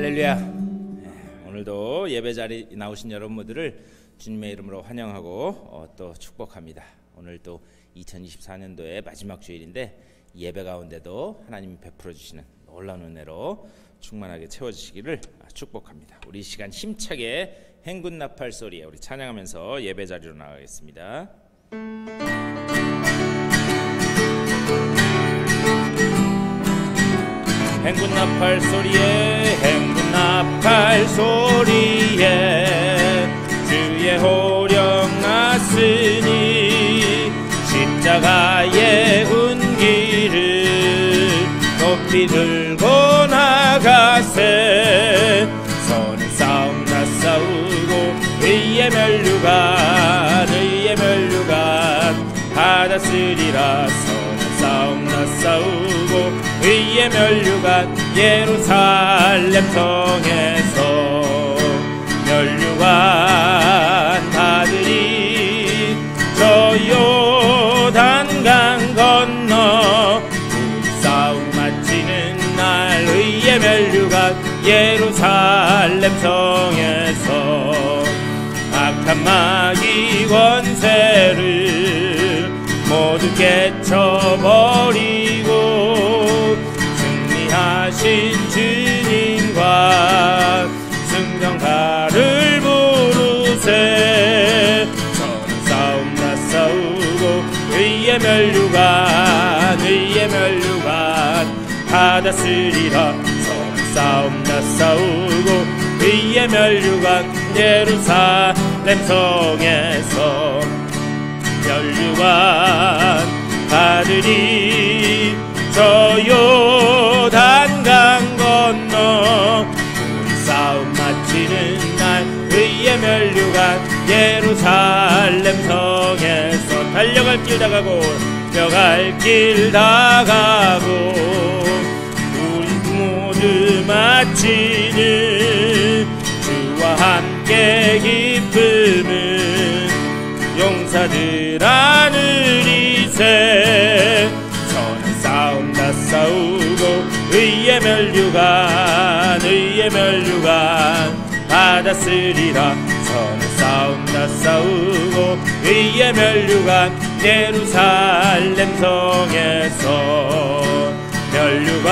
할렐루야. 오늘도 예배 자리 나오신 여러분들을 주님의 이름으로 환영하고 또 축복합니다. 오늘 또 2024년도의 마지막 주일인데 예배 가운데도 하나님이 베풀어 주시는 놀라운 은혜로 충만하게 채워주시기를 축복합니다. 우리 이 시간 힘차게 행군 나팔 소리에 우리 찬양하면서 예배 자리로 나가겠습니다. 행군 나팔 소리에 행군 나팔 소리에 주의 호령 났으니 십자가의 운기를 높이 들고 나가세. 선은 싸움 다 싸우고 의의 멸류관 받았으리라. 선은 싸움 다 싸우고 의의 멸류관 예루살렘 성에서 멸류관 받으리. 저 요단강 건너 우리 싸움 마치는 날 의의 멸류관 예루살렘 성에서 악한 마귀 권세를 모두 깨쳐버리고 승리하신 주님과 승전가를 부르세. 저는 싸움 다 싸우고 의의 멸류관 받았으리라. 저는 싸움 다 싸우고 의의 멸류관 예루살렘 성에서 멸류관 받으리. 저 요단강 건너 우리 싸움 마치는 날 의의 멸류관 예루살렘 성에서 달려갈 길 다 가고 우리 모두 마치는 주와 함께 기쁨은 용사들 하늘이세. 저는 싸움 다 싸우고 의의 멸류관 받았으리라. 저는 싸움 다 싸우고 의의 멸류관 예루살렘 성에서 멸류관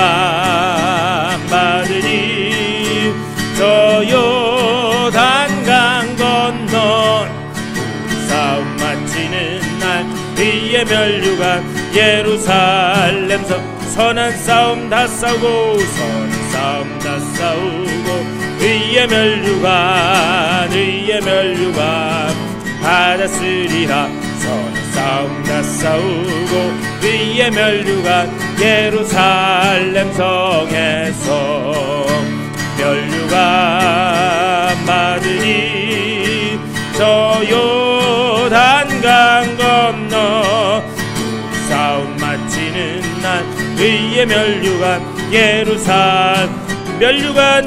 받으리. 저 요단강 건너 싸움 마치는 날 의의 멸류관 예루살렘 선한 싸움 다 싸우고 의의 멸류관 받았으리라. 선한 싸움 다 싸우고 의의 멸류관 예루살렘 성에서 멸류관 받으리. 저 요단강 건너 싸움 마치는 날 의의 멸류관 멸류관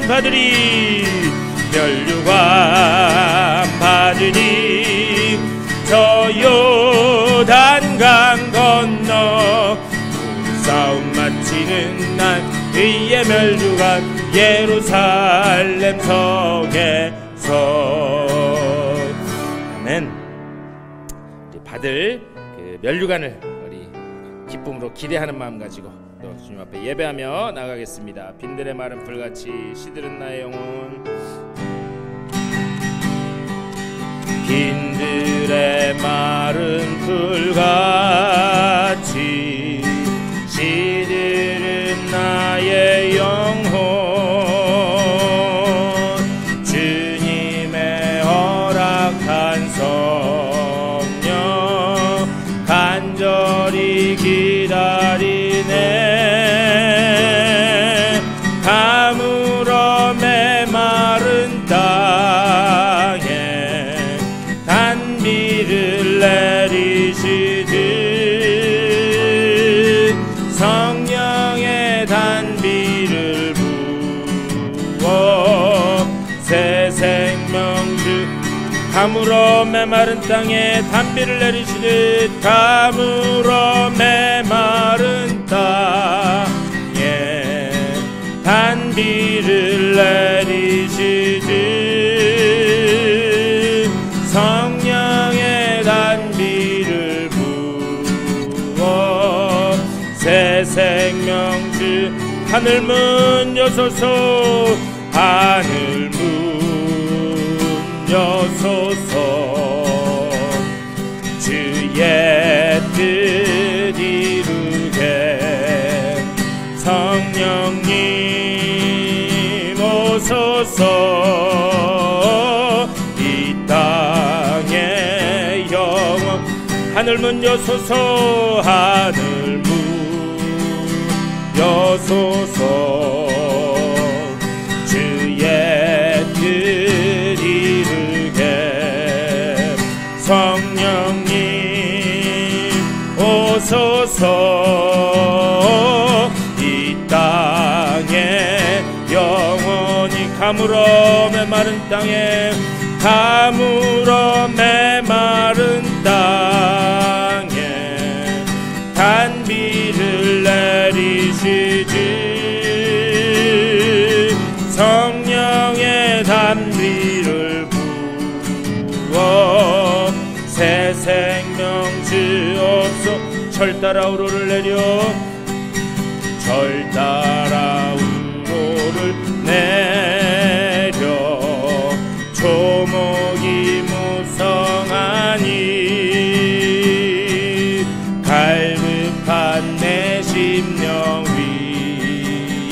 받으리. 저 요단강 건너 싸움 마치는 날 의의 멸류관 예루살렘 성에서. 아멘. 우리 받을 그 멸류관을 우리 기쁨으로 기대하는 마음 가지고 또 주님 앞에 예배하며 나가겠습니다. 빈들의 마른 불같이 시들은 나의 영혼. 빈들의 마른 불같이 시들은 나의 영혼. 주님의 허락한 성령 간절히 기다리네. 가물어 메마른 땅에 단비를 내리시듯 성령의 단비를 부어 새 생명 주. 가물어 메마른 땅에 단비를 내리시듯 가물어 메마른 땅에 단비를 내리시듯 하늘 문 여소서 하늘 문 여소서 주의 뜻 이루게 성령님 오소서 이 땅의 영원 하늘 문 여소서 하늘 문 여소서 주의 뜻 이루게 성령님 오소서 이 땅에 영원히 가물어 메마른 땅에 가물어 메마른 땅에 단비를 내리시지 성령의 단비를 부어 새 생명 주옵소 철 따라 우로를 내려 절 따라 우로를 내려 조목이 무성하니 갈급한 내 심령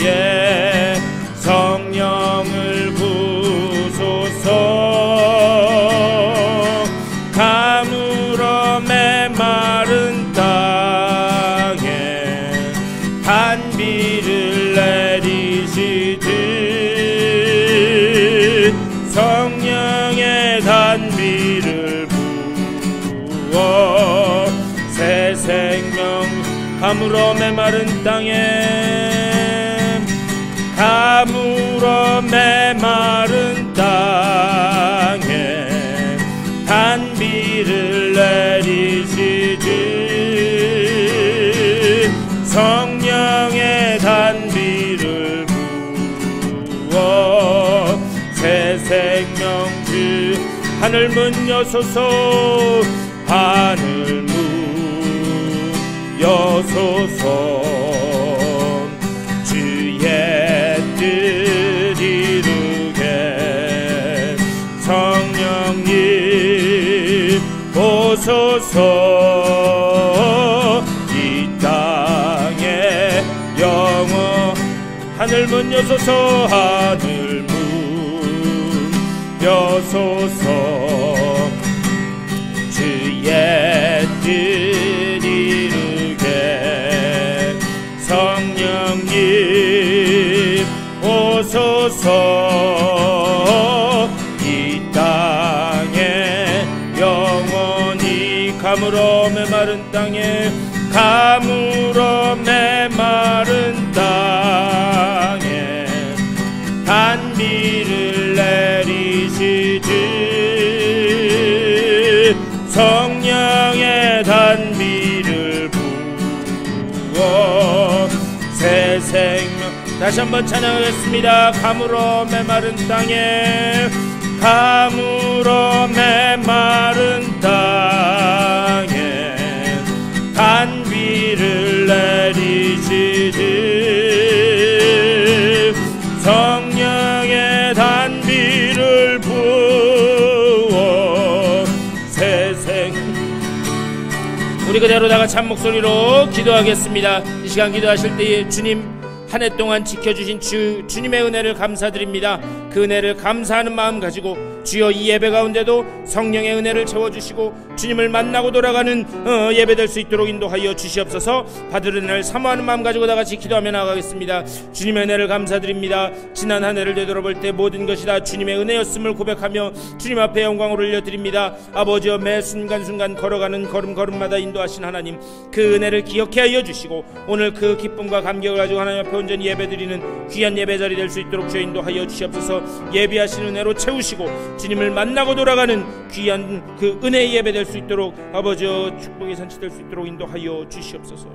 위에 성령을 부소서 가물어 메마른 땅에 단비를 내리시듯 성령의 단비를 부어 새 생명 가물어 메마른 땅에 가물어 메마른 땅에 단비를 내리시듯 성령의 단비를 부어 새 생명 주 하늘 문 여소서 하늘 문 여소서 주의 뜻 이루게 성령님 오소서 이 땅에 영원 하늘 문 여소서 하늘 문 여소서 주의 뜻 이루게 성령님 오소서 이 땅에 영원히 가물어 메마른 땅에 가물어 메마른 땅에 단비를 내리시듯 성령의 단비를 부어 새 생명 다시 한번 찬양하겠습니다. 가물어 메마른 땅에 가물어 메마른 땅에 단비를 내리시듯 성령의 단비를 부어 새 생명 우리 그대로 다 같이 한 목소리로 기도하겠습니다. 이 시간 기도하실 때에 주님 한 해 동안 지켜주신 주님의 은혜를 감사드립니다. 그 은혜를 감사하는 마음 가지고 주여 이 예배 가운데도 성령의 은혜를 채워주시고 주님을 만나고 돌아가는 예배 될 수 있도록 인도하여 주시옵소서. 받을 은혜를 사모하는 마음 가지고 다 같이 기도하며 나아가겠습니다. 주님의 은혜를 감사드립니다. 지난 한 해를 되돌아볼 때 모든 것이 다 주님의 은혜였음을 고백하며 주님 앞에 영광을 올려드립니다. 아버지여 매 순간순간 걸어가는 걸음걸음마다 인도하신 하나님 그 은혜를 기억해 하여 주시고 오늘 그 기쁨과 감격을 가지고 하나님 앞에 온전히 예배드리는 귀한 예배자리 될 수 있도록 주여 인도하여 주시옵소서. 예비하신 은혜로 채우시고 주님을 만나고 돌아가는 귀한 그 은혜의 예배 될 수 있도록 아버지여 축복의 산치 될 수 있도록 인도하여 주시옵소서.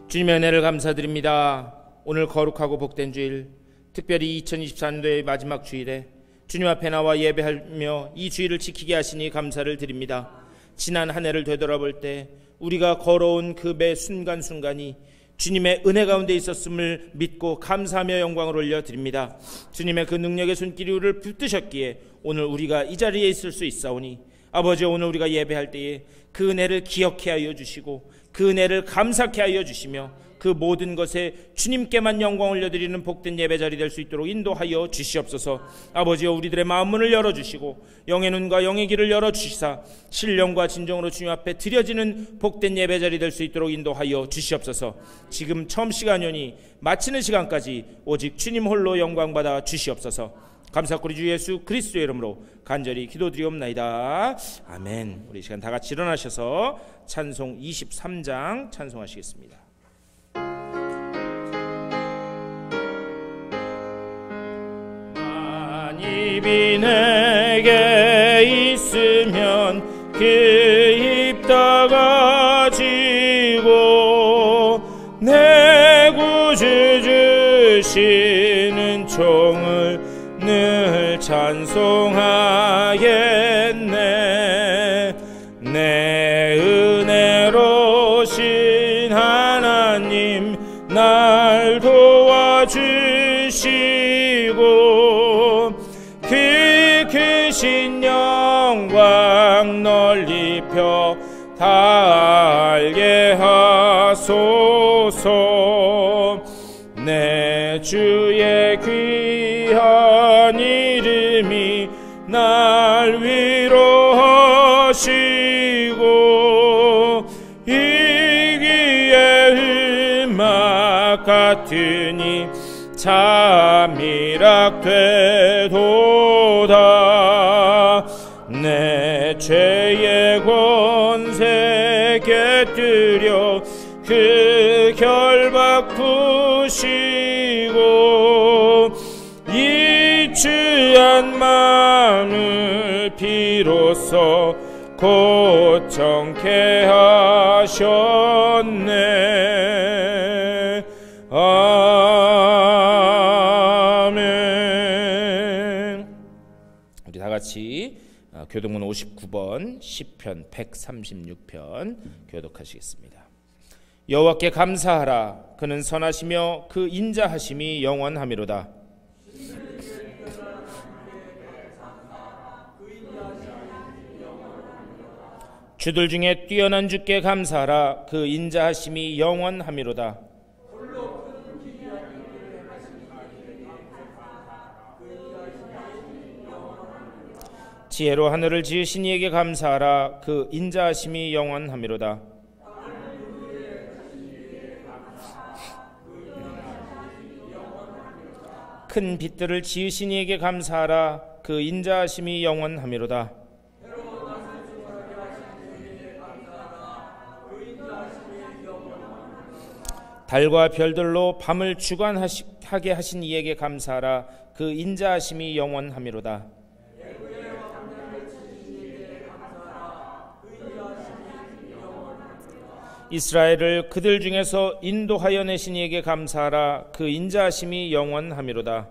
주님의 은혜를 감사드립니다. 오늘 거룩하고 복된 주일, 특별히 2024년도의 마지막 주일에 주님 앞에 나와 예배하며 이 주일을 지키게 하시니 감사를 드립니다. 지난 한 해를 되돌아볼 때 우리가 걸어온 그 매 순간순간이 주님의 은혜 가운데 있었음을 믿고 감사하며 영광을 올려드립니다. 주님의 그 능력의 손길이 우리를 붙드셨기에 오늘 우리가 이 자리에 있을 수 있사오니 아버지, 오늘 우리가 예배할 때에 그 은혜를 기억해 하여 주시고 그 은혜를 감사케 하여 주시며 그 모든 것에 주님께만 영광 올려드리는 복된 예배자리 될 수 있도록 인도하여 주시옵소서. 아버지여, 우리들의 마음문을 열어주시고 영의 눈과 영의 귀를 열어주시사 신령과 진정으로 주님 앞에 드려지는 복된 예배자리 될 수 있도록 인도하여 주시옵소서. 지금 처음 시간이오니 마치는 시간까지 오직 주님 홀로 영광받아 주시옵소서. 감사드리 주 예수 그리스도의 이름으로 간절히 기도드리옵나이다. 아멘. 우리 시간 다 같이 일어나셔서 찬송 23장 찬송하시겠습니다. 입이 내게 있으면 그 입 닫아지고 내 구주 주시는 총을 늘 찬송하겠네. 내 은혜로신 하나님 날 도와주시고 그 크신 영광 널리 펴 다 알게 하소서. 내 주의 귀한 이름이 날 위로하시고 이기의 음악 같으니 잠이락 되도다. 내 죄의 권세 깨뜨려 그 결박 푸시고 이 취한 마음을 비로소 고청케 하셨네. 아멘. 우리 다 같이 교독문 59번 시편 136편 교독하시겠습니다. 여호와께 감사하라. 그는 선하시며 그 인자하심이 영원하미로다. 주들 중에 뛰어난 주께 감사하라. 그 인자하심이 영원하미로다. 지혜로 하늘을 지으신 이에게 감사하라. 그 인자하심이 영원하미로다. 큰 빛들을 지으신 이에게 감사하라. 그 인자하심이 영원하미로다. 달과 별들로 밤을 주관하게 하신 이에게 감사하라. 그 인자하심이 영원하미로다. 이스라엘을 그들 중에서 인도하여 내신 이에게 감사하라. 그 인자하심이 영원하미로다.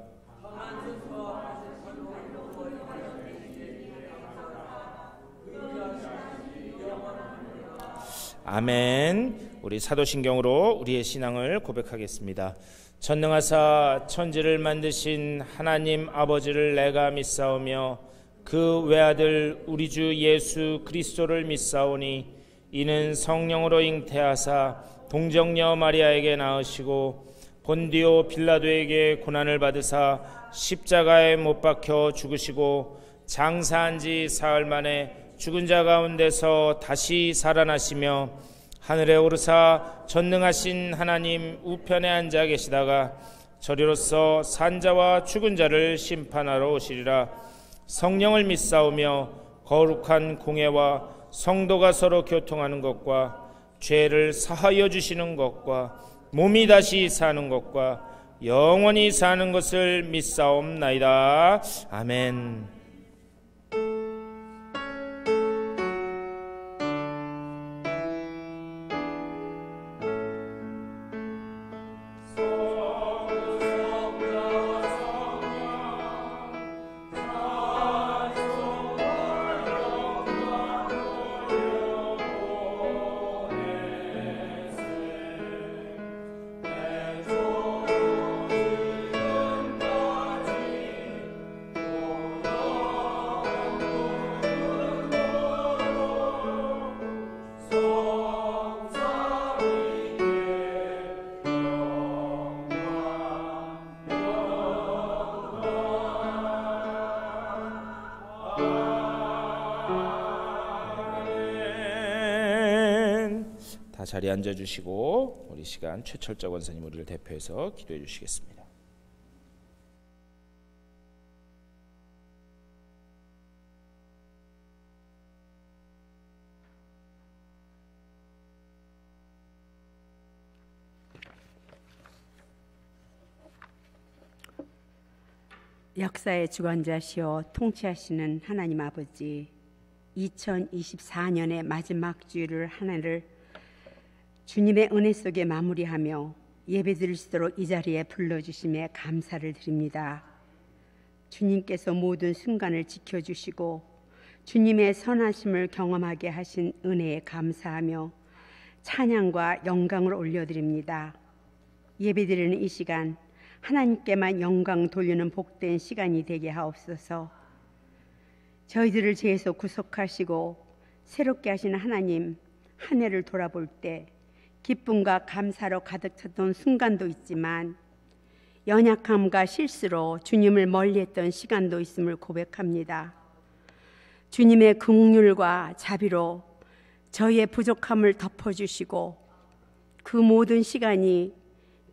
아멘. 우리 사도신경으로 우리의 신앙을 고백하겠습니다. 전능하사 천지를 만드신 하나님 아버지를 내가 믿사오며 그 외아들 우리 주 예수 그리스도를 믿사오니 이는 성령으로 잉태하사 동정녀 마리아에게 낳으시고 본디오 빌라도에게 고난을 받으사 십자가에 못 박혀 죽으시고 장사한 지 사흘 만에 죽은 자 가운데서 다시 살아나시며 하늘에 오르사 전능하신 하나님 우편에 앉아 계시다가 저리로서 산자와 죽은 자를 심판하러 오시리라. 성령을 믿사오며 거룩한 공회와 성도가 서로 교통하는 것과 죄를 사하여 주시는 것과 몸이 다시 사는 것과 영원히 사는 것을 믿사옵나이다. 아멘. 자리에 앉아주시고 우리 시간 최철적 원사님 우리를 대표해서 기도해 주시겠습니다. 역사의 주관자시오 통치하시는 하나님 아버지, 2024년의 마지막 주일을 하나를 주님의 은혜 속에 마무리하며 예배드릴 수 있도록 이 자리에 불러주심에 감사를 드립니다. 주님께서 모든 순간을 지켜주시고 주님의 선하심을 경험하게 하신 은혜에 감사하며 찬양과 영광을 올려드립니다. 예배드리는 이 시간 하나님께만 영광 돌리는 복된 시간이 되게 하옵소서. 저희들을 죄에서 구속하시고 새롭게 하시는 하나님, 한 해를 돌아볼 때 기쁨과 감사로 가득 찼던 순간도 있지만 연약함과 실수로 주님을 멀리했던 시간도 있음을 고백합니다. 주님의 긍휼과 자비로 저희의 부족함을 덮어주시고 그 모든 시간이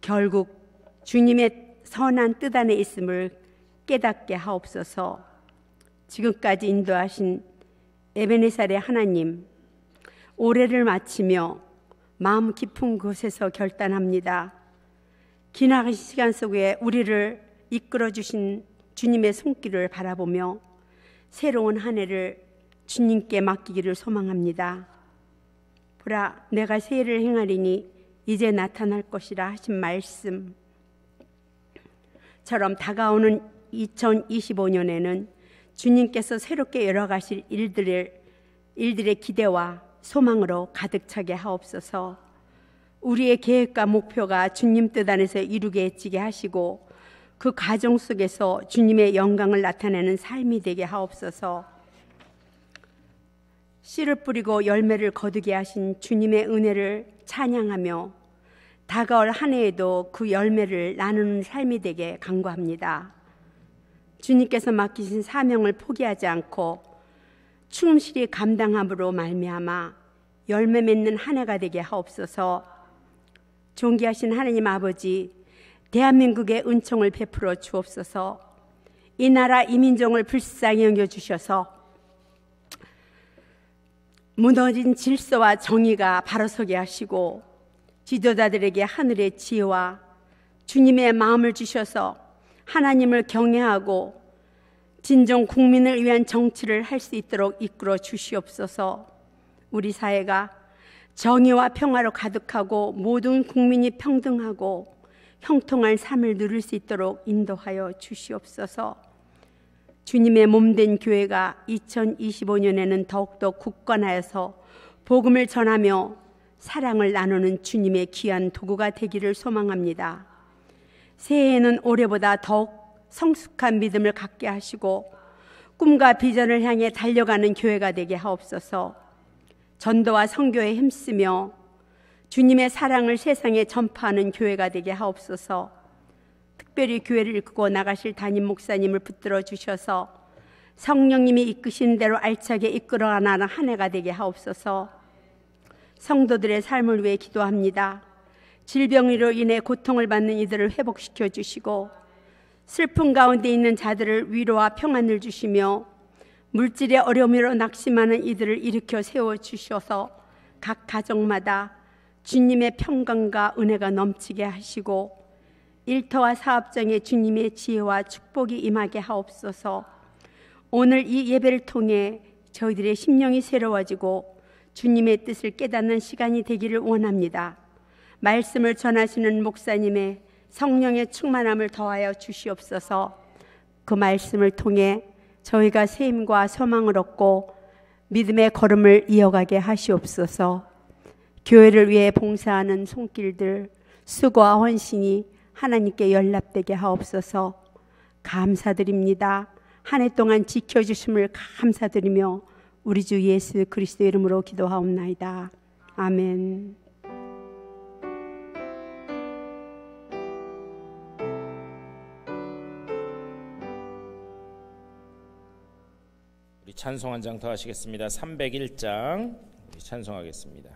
결국 주님의 선한 뜻 안에 있음을 깨닫게 하옵소서. 지금까지 인도하신 에베네살의 하나님, 올해를 마치며 마음 깊은 곳에서 결단합니다. 기나긴 시간 속에 우리를 이끌어 주신 주님의 손길을 바라보며 새로운 한 해를 주님께 맡기기를 소망합니다. 보라, 내가 새해를 행하리니 이제 나타날 것이라 하신 말씀 처럼 다가오는 2025년에는 주님께서 새롭게 열어가실 일들의 기대와 소망으로 가득 차게 하옵소서. 우리의 계획과 목표가 주님 뜻 안에서 이루어지게 하시고 그 과정 속에서 주님의 영광을 나타내는 삶이 되게 하옵소서. 씨를 뿌리고 열매를 거두게 하신 주님의 은혜를 찬양하며 다가올 한 해에도 그 열매를 나누는 삶이 되게 간구합니다. 주님께서 맡기신 사명을 포기하지 않고 충실히 감당함으로 말미암아 열매 맺는 한 해가 되게 하옵소서. 존귀하신 하나님 아버지, 대한민국의 은총을 베풀어 주옵소서. 이 나라 이 민족을 불쌍히 여겨주셔서 무너진 질서와 정의가 바로서게 하시고 지도자들에게 하늘의 지혜와 주님의 마음을 주셔서 하나님을 경외하고 진정 국민을 위한 정치를 할 수 있도록 이끌어 주시옵소서. 우리 사회가 정의와 평화로 가득하고 모든 국민이 평등하고 형통한 삶을 누릴 수 있도록 인도하여 주시옵소서. 주님의 몸된 교회가 2025년에는 더욱더 굳건하여서 복음을 전하며 사랑을 나누는 주님의 귀한 도구가 되기를 소망합니다. 새해에는 올해보다 더욱 성숙한 믿음을 갖게 하시고 꿈과 비전을 향해 달려가는 교회가 되게 하옵소서. 전도와 선교에 힘쓰며 주님의 사랑을 세상에 전파하는 교회가 되게 하옵소서. 특별히 교회를 이끌고 나가실 담임 목사님을 붙들어 주셔서 성령님이 이끄신 대로 알차게 이끌어 나가는 한 해가 되게 하옵소서. 성도들의 삶을 위해 기도합니다. 질병으로 인해 고통을 받는 이들을 회복시켜 주시고 슬픔 가운데 있는 자들을 위로와 평안을 주시며 물질의 어려움으로 낙심하는 이들을 일으켜 세워주셔서 각 가정마다 주님의 평강과 은혜가 넘치게 하시고 일터와 사업장에 주님의 지혜와 축복이 임하게 하옵소서. 오늘 이 예배를 통해 저희들의 심령이 새로워지고 주님의 뜻을 깨닫는 시간이 되기를 원합니다. 말씀을 전하시는 목사님의 성령의 충만함을 더하여 주시옵소서. 그 말씀을 통해 저희가 셈과 소망을 얻고 믿음의 걸음을 이어가게 하시옵소서. 교회를 위해 봉사하는 손길들 수고와 헌신이 하나님께 연락되게 하옵소서. 감사드립니다. 한 해 동안 지켜주심을 감사드리며 우리 주 예수 그리스도 이름으로 기도하옵나이다. 아멘. 우리 찬송 한 장 더 하시겠습니다. 301장 우리 찬송하겠습니다.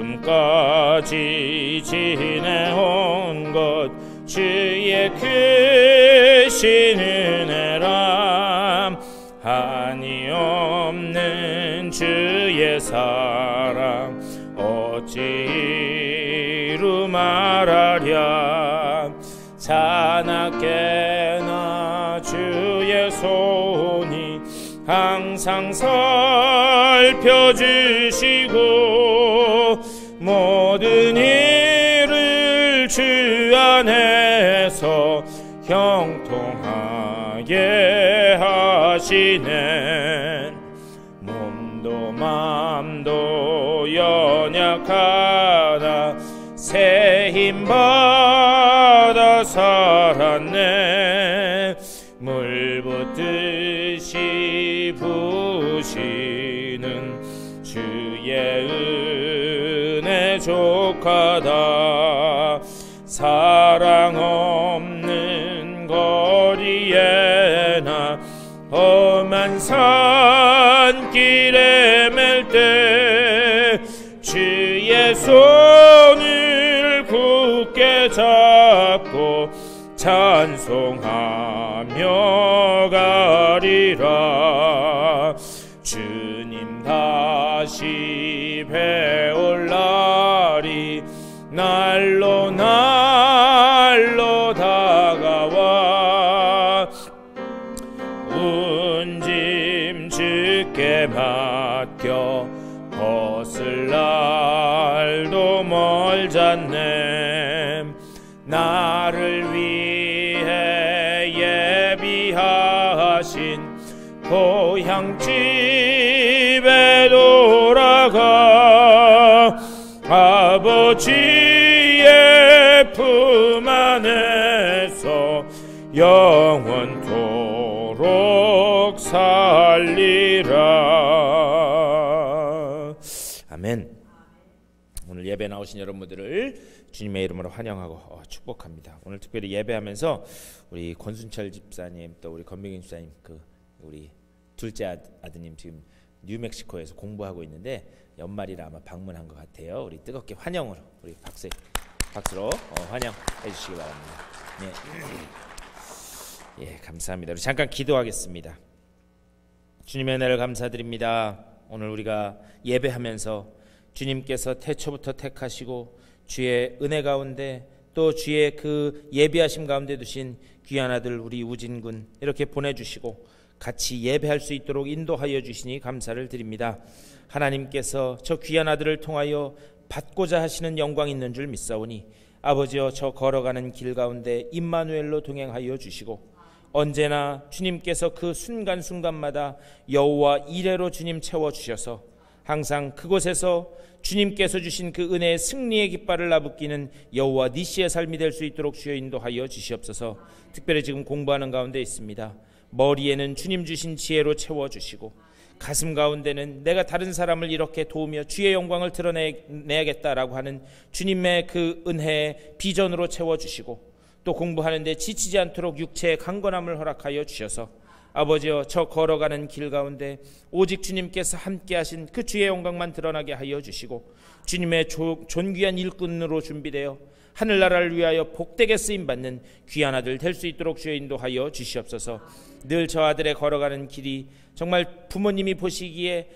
지금까지 지내온 것 주의 크신 은혜람 한이 없는 주의 사랑 어찌 이루 말하랴 자나깨나 주의 손이 항상 살펴주시고 모든 일을 주 안에서 형통하게 하시네 몸도 맘도 연약하다 새 힘 받아 살았네 물 붓듯이 부으시는 주의 은혜 족하다 사랑 없는 거리에 나 험한 산길에 맬 때 주의 손을 굳게 잡고 찬송하며 가리라 주님 다시 배올 날이 날로 다가와 온 짐 주께 맡겨 벗을 날도 멀잖네 나를 위해 예비하신 고향집에 돌아가 아버지의 품 안에서 영원토록 살리라. 아멘. 오늘 예배 나오신 여러분들을 주님의 이름으로 환영하고 축복합니다. 오늘 특별히 예배하면서 우리 권순철 집사님 또 우리 권명인 집사님 우리 둘째 아드님 지금 뉴멕시코에서 공부하고 있는데 연말이라 아마 방문한 것 같아요. 우리 뜨겁게 환영으로 우리 박수로 환영해 주시기 바랍니다. 예, 감사합니다. 우리 잠깐 기도하겠습니다. 주님의 은혜를 감사드립니다. 오늘 우리가 예배하면서 주님께서 태초부터 택하시고 주의 은혜 가운데 또 주의 그 예비하심 가운데 두신 귀한 아들 우리 우진군 이렇게 보내주시고 같이 예배할 수 있도록 인도하여 주시니 감사를 드립니다. 하나님께서 저 귀한 아들을 통하여 받고자 하시는 영광 있는 줄 믿사오니 아버지여 저 걸어가는 길 가운데 임마누엘로 동행하여 주시고 언제나 주님께서 그 순간순간마다 여호와 이레로 주님 채워주셔서 항상 그곳에서 주님께서 주신 그 은혜의 승리의 깃발을 나부끼는 여호와 니시의 삶이 될 수 있도록 주여 인도하여 주시옵소서. 특별히 지금 공부하는 가운데 있습니다. 머리에는 주님 주신 지혜로 채워주시고 가슴 가운데는 내가 다른 사람을 이렇게 도우며 주의 영광을 드러내야겠다라고 하는 주님의 그 은혜의 비전으로 채워주시고 또 공부하는데 지치지 않도록 육체의 강건함을 허락하여 주셔서 아버지여 저 걸어가는 길 가운데 오직 주님께서 함께 하신 그 주의 영광만 드러나게 하여 주시고 주님의 존귀한 일꾼으로 준비되어 하늘나라를 위하여 복되게 쓰임받는 귀한 아들 될 수 있도록 주여 인도하여 주시옵소서. 늘 저 아들의 걸어가는 길이 정말 부모님이 보시기에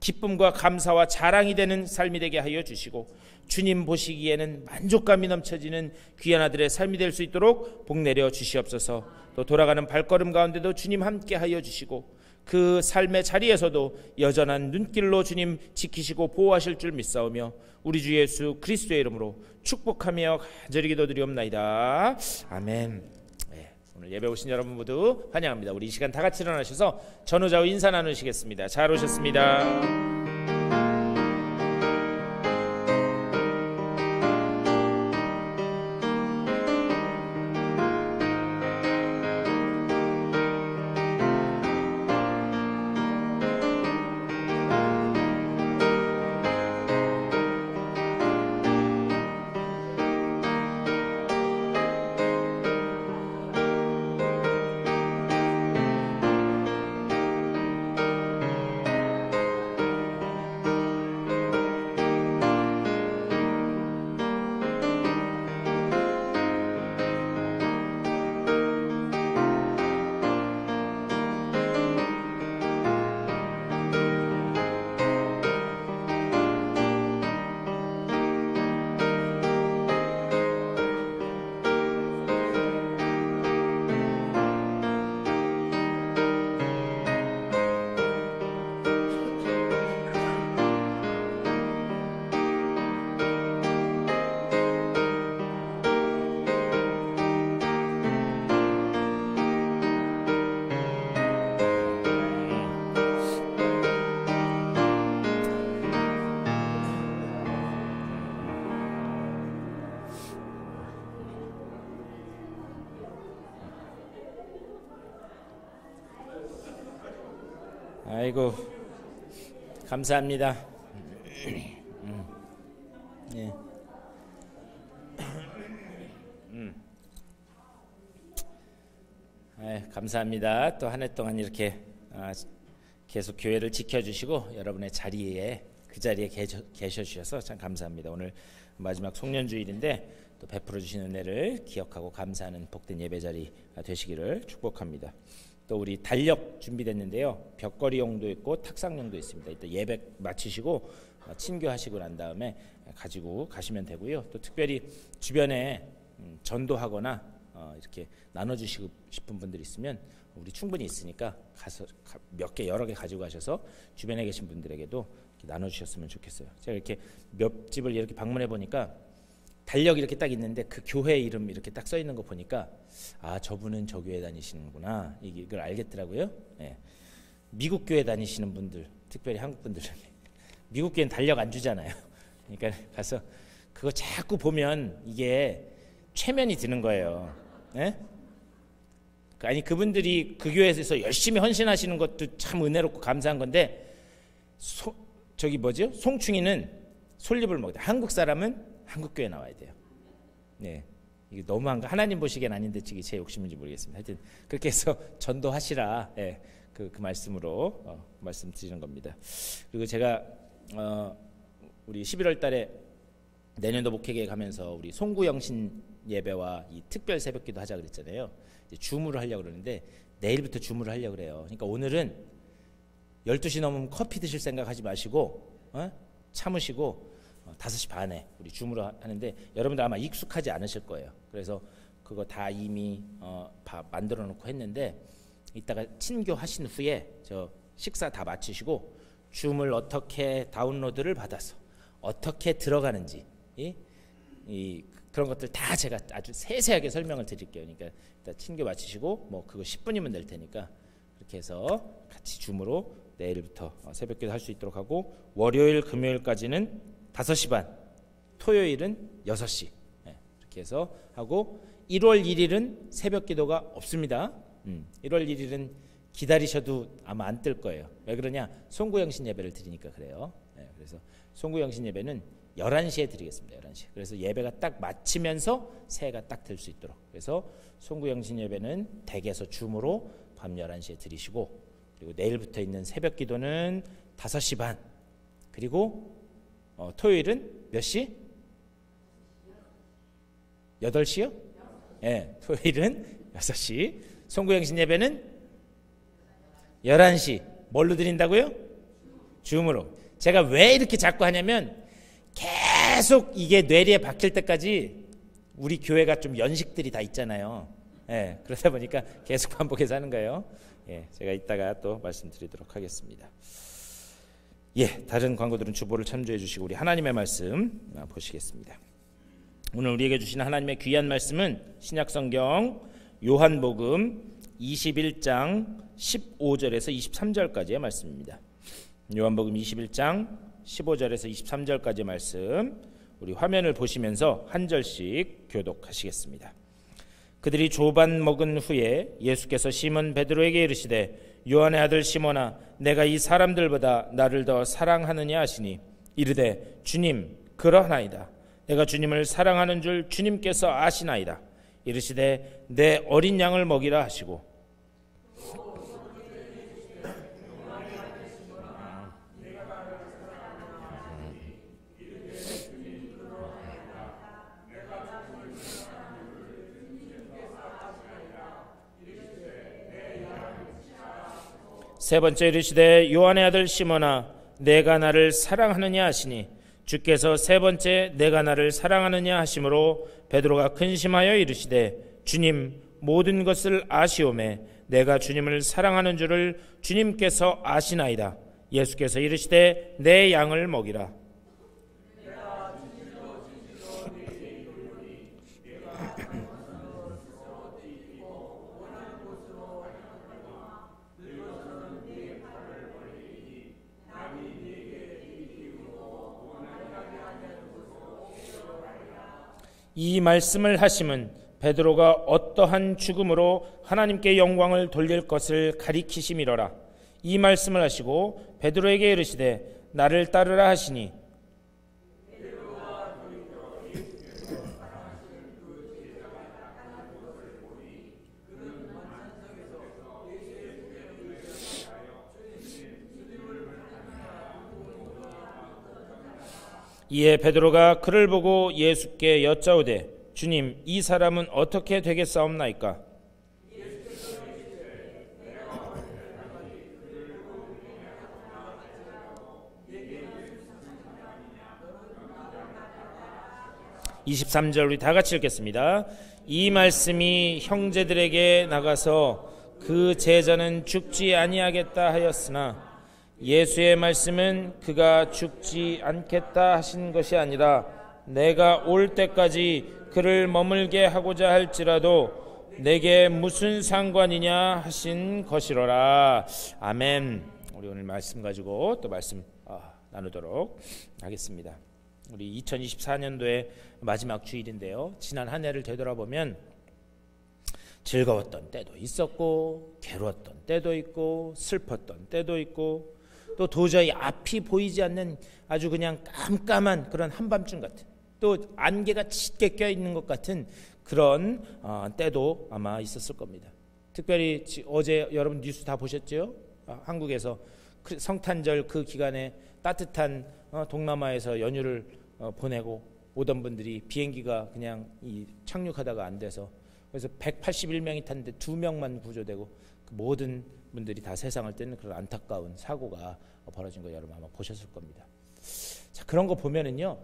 기쁨과 감사와 자랑이 되는 삶이 되게 하여 주시고 주님 보시기에는 만족감이 넘쳐지는 귀한 아들의 삶이 될 수 있도록 복 내려 주시옵소서. 또 돌아가는 발걸음 가운데도 주님 함께 하여 주시고 그 삶의 자리에서도 여전한 눈길로 주님 지키시고 보호하실 줄 믿사오며 우리 주 예수 그리스도의 이름으로 축복하며 간절히 기도드리옵나이다. 아멘. 오늘 예배 오신 여러분 모두 환영합니다. 우리 이 시간 다 같이 일어나셔서 전후좌우 인사 나누시겠습니다. 잘 오셨습니다. 아이고 감사합니다. 예. 감사합니다. 또 한 해 동안 이렇게 계속 교회를 지켜주시고 여러분의 자리에 그 자리에 계셔주셔서 참 감사합니다. 오늘 마지막 송년주일인데 또 베풀어 주신 은혜를 기억하고 감사하는 복된 예배자리가 되시기를 축복합니다. 또 우리 달력 준비됐는데요. 벽걸이용도 있고 탁상용도 있습니다. 이따 예배 마치시고 친교하시고 난 다음에 가지고 가시면 되고요. 또 특별히 주변에 전도하거나 이렇게 나눠주시고 싶은 분들 있으면 우리 충분히 있으니까 가서 몇 개 여러 개 가지고 가셔서 주변에 계신 분들에게도 나눠주셨으면 좋겠어요. 제가 이렇게 몇 집을 이렇게 방문해 보니까 달력이 이렇게 딱 있는데 그 교회 이름 이렇게 딱 써 있는 거 보니까 저분은 저 교회 다니시는구나 이걸 알겠더라고요. 예. 미국 교회 다니시는 분들, 특별히 한국 분들은 미국 교회는 달력 안 주잖아요. 그러니까 가서 그거 자꾸 보면 이게 최면이 드는 거예요. 예? 아니 그분들이 그 교회에서 열심히 헌신하시는 것도 참 은혜롭고 감사한 건데 저기 뭐죠? 송충이는 솔잎을 먹다. 한국 사람은 한국 교회 나와야 돼요. 네, 이게 너무한 거 하나님 보시기엔 아닌데 이게 제 욕심인지 모르겠습니다. 하여튼 그렇게 해서 전도하시라. 네, 그 말씀으로 말씀드리는 겁니다. 그리고 제가 우리 11월달에 내년도 목회계에 가면서 우리 송구영신 예배와 이 특별 새벽기도 하자 그랬잖아요. 이제 줌으로 하려고 그러는데 내일부터 줌으로 하려고 그래요. 그러니까 오늘은 12시 넘으면 커피 드실 생각하지 마시고 참으시고 5시 반에 우리 줌으로 하는데 여러분들 아마 익숙하지 않으실 거예요. 그래서 그거 다 이미 만들어 놓고 했는데 이따가 친교하신 후에 저 식사 다 마치시고 줌을 어떻게 다운로드를 받아서 어떻게 들어가는지 그런 것들 다 제가 아주 세세하게 설명을 드릴게요. 그러니까 일단 친교 마치시고 뭐 그거 10분이면 될 테니까 그렇게 해서 같이 줌으로 내일부터 새벽기도 할 수 있도록 하고 월요일 금요일까지는 5시 반, 토요일은 6시 이렇게 해서 하고 1월 1일은 새벽기도가 없습니다. 1월 1일은 기다리셔도 아마 안 뜰 거예요. 왜 그러냐? 송구영신 예배를 드리니까 그래요. 그래서 송구영신 예배는 11시에 드리겠습니다. 11시. 그래서 예배가 딱 마치면서 새해가 딱 될 수 있도록. 그래서 송구영신 예배는 댁에서 줌으로 밤 11시에 드리시고 그리고 내일부터 있는 새벽 기도는 5시 반 그리고 토요일은 몇 시? 8시요? 네, 토요일은 6시. 송구영신 예배는 11시. 뭘로 드린다고요? 줌으로. 제가 왜 이렇게 자꾸 하냐면 계속 이게 뇌리에 박힐 때까지 우리 교회가 좀 연식들이 다 있잖아요. 예, 그러다 보니까 계속 반복해서 하는 거예요. 예, 제가 이따가 또 말씀드리도록 하겠습니다. 예, 다른 광고들은 주보를 참조해 주시고 우리 하나님의 말씀 보시겠습니다. 오늘 우리에게 주시는 하나님의 귀한 말씀은 신약성경 요한복음 21장 15절에서 23절까지의 말씀입니다. 요한복음 21장 15절에서 23절까지의 말씀 우리 화면을 보시면서 한 절씩 교독하시겠습니다. 그들이 조반 먹은 후에 예수께서 시몬 베드로에게 이르시되 요한의 아들 시몬아 내가 이 사람들보다 나를 더 사랑하느냐 하시니 이르되 주님 그러하나이다. 내가 주님을 사랑하는 줄 주님께서 아시나이다. 이르시되 내 어린 양을 먹이라 하시고 세 번째 이르시되 요한의 아들 시몬아 내가 나를 사랑하느냐 하시니 주께서 세 번째 내가 나를 사랑하느냐 하심으로 베드로가 근심하여 이르시되 주님 모든 것을 아시오매 내가 주님을 사랑하는 줄을 주님께서 아시나이다. 예수께서 이르시되 내 양을 먹이라. 이 말씀을 하심은 베드로가 어떠한 죽음으로 하나님께 영광을 돌릴 것을 가리키심이로라. 이 말씀을 하시고 베드로에게 이르시되 나를 따르라 하시니 이에 베드로가 그를 보고 예수께 여짜오되 주님, 이 사람은 어떻게 되겠사옵나이까? 23절 우리 다 같이 읽겠습니다. 이 말씀이 형제들에게 나가서 그 제자는 죽지 아니하겠다 하였으나 예수의 말씀은 그가 죽지 않겠다 하신 것이 아니라 내가 올 때까지 그를 머물게 하고자 할지라도 내게 무슨 상관이냐 하신 것이로라. 아멘. 우리 오늘 말씀 가지고 또 말씀 나누도록 하겠습니다. 우리 2024년도의 마지막 주일인데요. 지난 한 해를 되돌아보면 즐거웠던 때도 있었고 괴로웠던 때도 있고 슬펐던 때도 있고 또 도저히 앞이 보이지 않는 아주 그냥 깜깜한 그런 한밤중 같은, 또 안개가 짙게 껴있는 것 같은 그런 때도 아마 있었을 겁니다. 특별히 어제 여러분 뉴스 다 보셨죠? 한국에서 성탄절 그 기간에 따뜻한 동남아에서 연휴를 보내고 오던 분들이 비행기가 그냥 착륙하다가 안 돼서, 그래서 181명이 탔는데 2명만 구조되고 그 모든 분들이 다 세상을 떼는 그런 안타까운 사고가 벌어진 거 여러분 아마 보셨을 겁니다. 자, 그런 거 보면은요,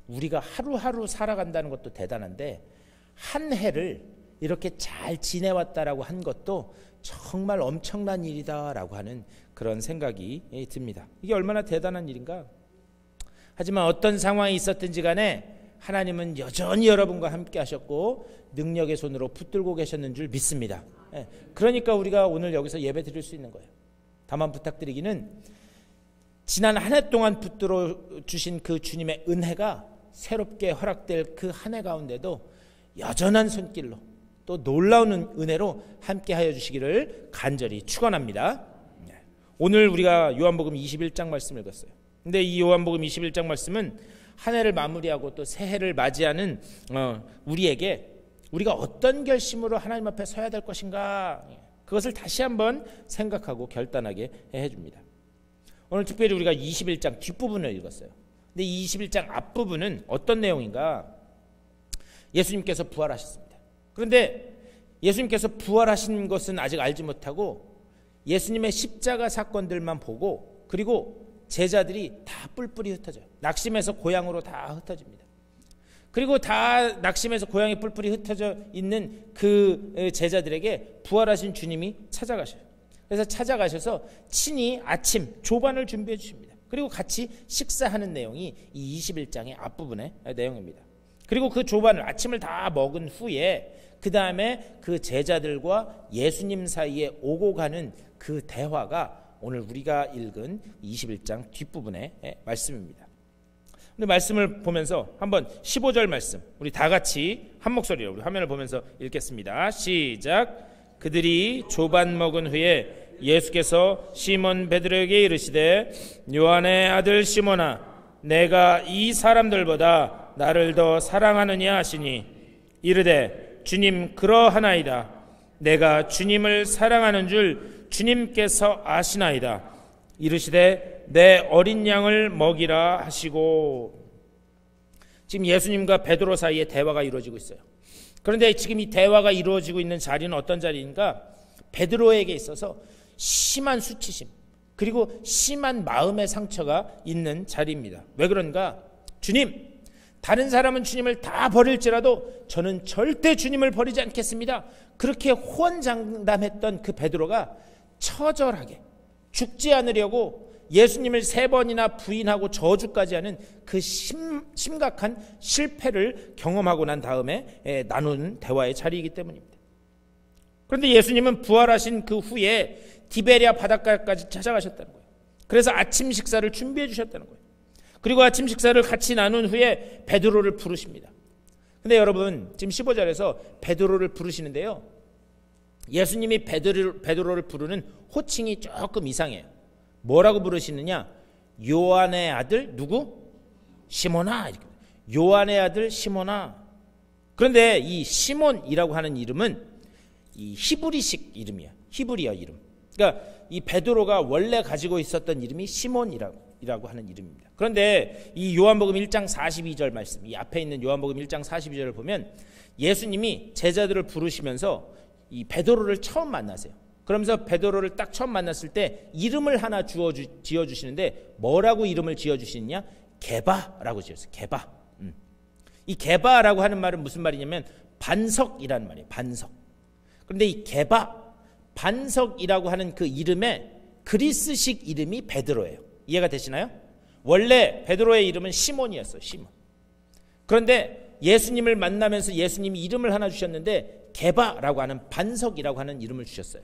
우리가 하루하루 살아간다는 것도 대단한데 한 해를 이렇게 잘 지내왔다라고 한 것도 정말 엄청난 일이다라고 하는 그런 생각이 듭니다. 이게 얼마나 대단한 일인가. 하지만 어떤 상황이 있었든지 간에 하나님은 여전히 여러분과 함께 하셨고 능력의 손으로 붙들고 계셨는 줄 믿습니다. 그러니까 우리가 오늘 여기서 예배 드릴 수 있는 거예요. 다만 부탁드리기는 지난 한 해 동안 붙들어 주신 그 주님의 은혜가 새롭게 허락될 그 한 해 가운데도 여전한 손길로 또 놀라운 은혜로 함께 하여 주시기를 간절히 축원합니다. 오늘 우리가 요한복음 21장 말씀을 읽었어요. 근데 이 요한복음 21장 말씀은 한 해를 마무리하고 또 새해를 맞이하는 우리에게 우리가 어떤 결심으로 하나님 앞에 서야 될 것인가, 그것을 다시 한번 생각하고 결단하게 해줍니다. 오늘 특별히 우리가 21장 뒷부분을 읽었어요. 근데 이 21장 앞부분은 어떤 내용인가? 예수님께서 부활하셨습니다. 그런데 예수님께서 부활하신 것은 아직 알지 못하고 예수님의 십자가 사건들만 보고, 그리고 제자들이 다 뿔뿔이 흩어져요. 낙심해서 고향으로 다 흩어집니다. 그리고 다 낙심해서 고향에 뿔뿔이 흩어져 있는 그 제자들에게 부활하신 주님이 찾아가셔요. 그래서 찾아가셔서 친히 아침 조반을 준비해 주십니다. 그리고 같이 식사하는 내용이 이 21장의 앞부분의 내용입니다. 그리고 그 조반을 아침을 다 먹은 후에 그 다음에 그 제자들과 예수님 사이에 오고 가는 그 대화가 오늘 우리가 읽은 21장 뒷부분의 말씀입니다. 근데 말씀을 보면서 한번 15절 말씀 우리 다 같이 한 목소리로 우리 화면을 보면서 읽겠습니다. 시작. 그들이 조반 먹은 후에 예수께서 시몬 베드로에게 이르시되 요한의 아들 시몬아, 내가 이 사람들보다 나를 더 사랑하느냐 하시니 이르되 주님 그러하나이다. 내가 주님을 사랑하는 줄 주님께서 아시나이다. 이르시되 내 어린 양을 먹이라 하시고. 지금 예수님과 베드로 사이에 대화가 이루어지고 있어요. 그런데 지금 이 대화가 이루어지고 있는 자리는 어떤 자리인가? 베드로에게 있어서 심한 수치심 그리고 심한 마음의 상처가 있는 자리입니다. 왜 그런가? 주님, 다른 사람은 주님을 다 버릴지라도 저는 절대 주님을 버리지 않겠습니다. 그렇게 호언장담했던 그 베드로가 처절하게 죽지 않으려고 예수님을 3번이나 부인하고 저주까지 하는 그 심각한 실패를 경험하고 난 다음에 나누는 대화의 자리이기 때문입니다. 그런데 예수님은 부활하신 그 후에 디베리아 바닷가까지 찾아가셨다는 거예요. 그래서 아침 식사를 준비해 주셨다는 거예요. 그리고 아침 식사를 같이 나눈 후에 베드로를 부르십니다. 근데 여러분 지금 15절에서 베드로를 부르시는데요, 예수님이 베드로를 부르는 호칭이 조금 이상해요. 뭐라고 부르시느냐? 요한의 아들 누구? 시몬아. 요한의 아들 시몬아. 그런데 이 시몬이라고 하는 이름은 이 히브리식 이름이야. 히브리어 이름. 그러니까 이 베드로가 원래 가지고 있었던 이름이 시몬이라고 하는 이름입니다. 그런데 이 요한복음 1장 42절 말씀, 이 앞에 있는 요한복음 1장 42절을 보면 예수님이 제자들을 부르시면서 이 베드로를 처음 만나세요. 그러면서 베드로를 딱 처음 만났을 때 이름을 하나 지어주시는데 뭐라고 이름을 지어주시느냐? 게바라고 지었어요. 게바. 이 게바라고 하는 말은 무슨 말이냐면 반석이라는 말이에요. 반석. 그런데 이 게바, 반석이라고 하는 그 이름의 그리스식 이름이 베드로예요. 이해가 되시나요? 원래 베드로의 이름은 시몬이었어요. 시몬. 그런데 예수님을 만나면서 예수님이 이름을 하나 주셨는데 게바라고 하는 반석이라고 하는 이름을 주셨어요.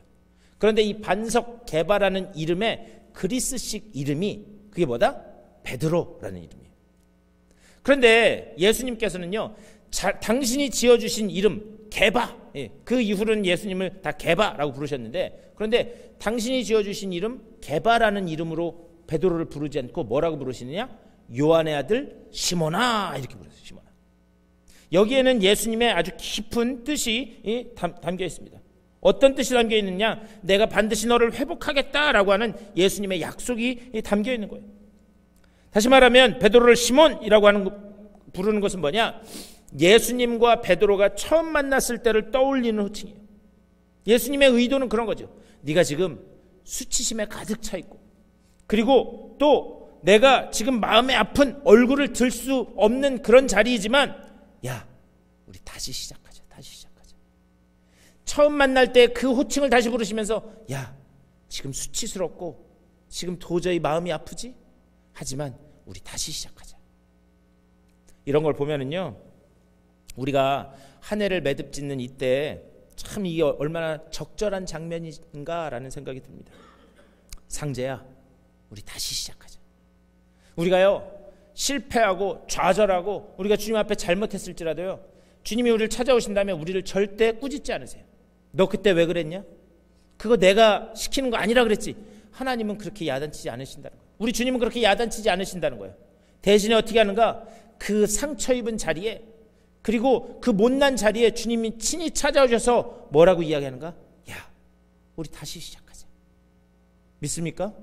그런데 이 반석 게바라는 이름의 그리스식 이름이 그게 뭐다? 베드로라는 이름이에요. 그런데 예수님께서는요, 당신이 지어주신 이름 게바, 그 이후로는 예수님을 다 게바라고 부르셨는데, 그런데 당신이 지어주신 이름 게바라는 이름으로 베드로를 부르지 않고 뭐라고 부르시느냐? 요한의 아들 시몬아, 이렇게 부르세요. 시몬아. 여기에는 예수님의 아주 깊은 뜻이 담겨 있습니다. 어떤 뜻이 담겨 있느냐? 내가 반드시 너를 회복하겠다라고 하는 예수님의 약속이 담겨 있는 거예요. 다시 말하면 베드로를 시몬이라고 부르는 것은 뭐냐? 예수님과 베드로가 처음 만났을 때를 떠올리는 호칭이에요. 예수님의 의도는 그런 거죠. 네가 지금 수치심에 가득 차 있고, 그리고 또 내가 지금 마음에 아픈 얼굴을 들 수 없는 그런 자리이지만, 야, 우리 다시 시작하자. 다시 시작하자. 처음 만날 때 그 호칭을 다시 부르시면서, 야, 지금 수치스럽고 지금 도저히 마음이 아프지? 하지만 우리 다시 시작하자. 이런 걸 보면은요, 우리가 한 해를 매듭짓는 이때 참 이게 얼마나 적절한 장면인가라는 생각이 듭니다. 상제야, 우리 다시 시작하자. 우리가요, 실패하고 좌절하고 우리가 주님 앞에 잘못했을지라도요, 주님이 우리를 찾아오신다면 우리를 절대 꾸짖지 않으세요. 너 그때 왜 그랬냐? 그거 내가 시키는 거 아니라 그랬지. 하나님은 그렇게 야단치지 않으신다는 거예요. 우리 주님은 그렇게 야단치지 않으신다는 거예요. 대신에 어떻게 하는가? 그 상처 입은 자리에, 그리고 그 못난 자리에 주님이 친히 찾아오셔서 뭐라고 이야기하는가? 야, 우리 다시 시작하자. 믿습니까?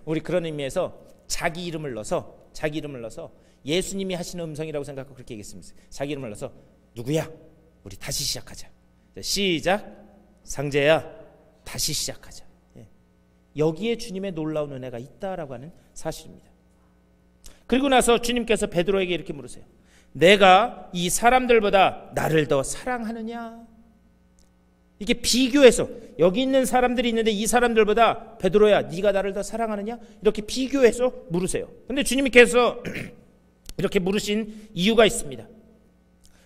우리 그런 의미에서 자기 이름을 넣어서 예수님이 하시는 음성이라고 생각하고 그렇게 얘기했습니다. 자기 이름을 넣어서 누구야? 우리 다시 시작하자. 시작. 상제야, 다시 시작하자. 여기에 주님의 놀라운 은혜가 있다라고 하는 사실입니다. 그리고 나서 주님께서 베드로에게 이렇게 물으세요. 내가 이 사람들보다 나를 더 사랑하느냐? 이게 비교해서, 여기 있는 사람들이 있는데 이 사람들보다 베드로야, 네가 나를 더 사랑하느냐? 이렇게 비교해서 물으세요. 근데 주님께서 이렇게 물으신 이유가 있습니다.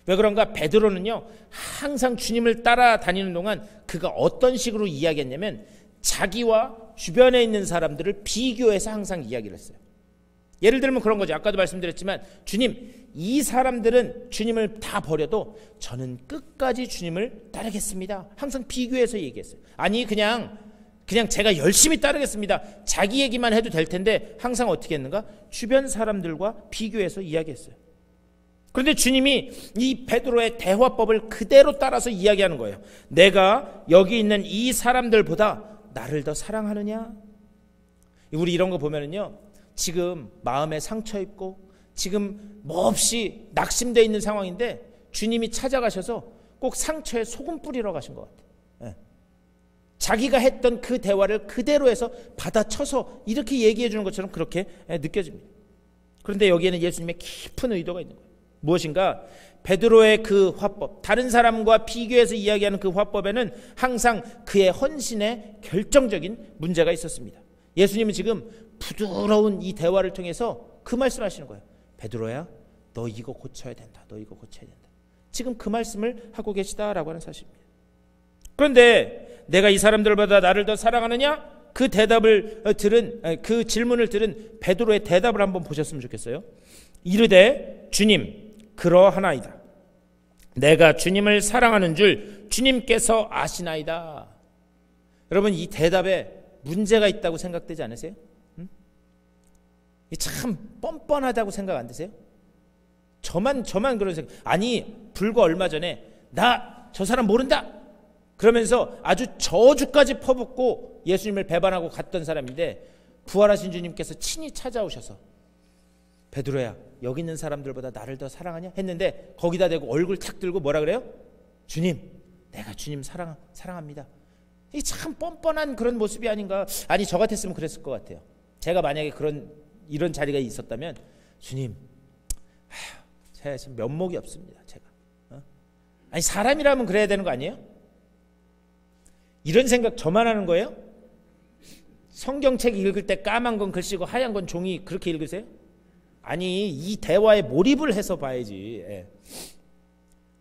왜 그런가? 베드로는요, 항상 주님을 따라다니는 동안 그가 어떤 식으로 이야기했냐면 자기와 주변에 있는 사람들을 비교해서 항상 이야기를 했어요. 예를 들면 그런 거죠. 아까도 말씀드렸지만, 주님, 이 사람들은 주님을 다 버려도 저는 끝까지 주님을 따르겠습니다. 항상 비교해서 얘기했어요. 아니, 그냥 제가 열심히 따르겠습니다. 자기 얘기만 해도 될 텐데 항상 어떻게 했는가? 주변 사람들과 비교해서 이야기했어요. 그런데 주님이 이 베드로의 대화법을 그대로 따라서 이야기하는 거예요. 내가 여기 있는 이 사람들보다 나를 더 사랑하느냐? 우리 이런 거 보면은요, 지금 마음에 상처 입고 지금 몹시 낙심되어 있는 상황인데 주님이 찾아가셔서 꼭 상처에 소금 뿌리러 가신 것 같아요. 자기가 했던 그 대화를 그대로 해서 받아쳐서 이렇게 얘기해 주는 것처럼 그렇게 느껴집니다. 그런데 여기에는 예수님의 깊은 의도가 있는 거예요. 무엇인가? 베드로의 그 화법, 다른 사람과 비교해서 이야기하는 그 화법에는 항상 그의 헌신에 결정적인 문제가 있었습니다. 예수님은 지금 부드러운 이 대화를 통해서 그 말씀하시는 거예요. 베드로야, 너 이거 고쳐야 된다. 너 이거 고쳐야 된다. 지금 그 말씀을 하고 계시다라고 하는 사실입니다. 그런데 내가 이 사람들보다 나를 더 사랑하느냐? 그 그 질문을 들은 베드로의 대답을 한번 보셨으면 좋겠어요. 이르되 주님, 그러하나이다. 내가 주님을 사랑하는 줄 주님께서 아시나이다. 여러분, 이 대답에 문제가 있다고 생각되지 않으세요? 참 뻔뻔하다고 생각 안 드세요? 저만 그런 생각. 아니, 불과 얼마 전에 나 저 사람 모른다 그러면서 아주 저주까지 퍼붓고 예수님을 배반하고 갔던 사람인데, 부활하신 주님께서 친히 찾아오셔서 베드로야, 여기 있는 사람들보다 나를 더 사랑하냐 했는데, 거기다 대고 얼굴 탁 들고 뭐라 그래요? 주님, 내가 주님 사랑합니다. 이게 참 뻔뻔한 그런 모습이 아닌가. 아니, 저 같았으면 그랬을 것 같아요. 제가 만약에 이런 자리가 있었다면, 주님, 제가 지금 면목이 없습니다. 제가 아니, 사람이라면 그래야 되는 거 아니에요? 이런 생각 저만 하는 거예요? 성경책 읽을 때 까만 건 글씨고 하얀 건 종이, 그렇게 읽으세요? 아니, 이 대화에 몰입을 해서 봐야지.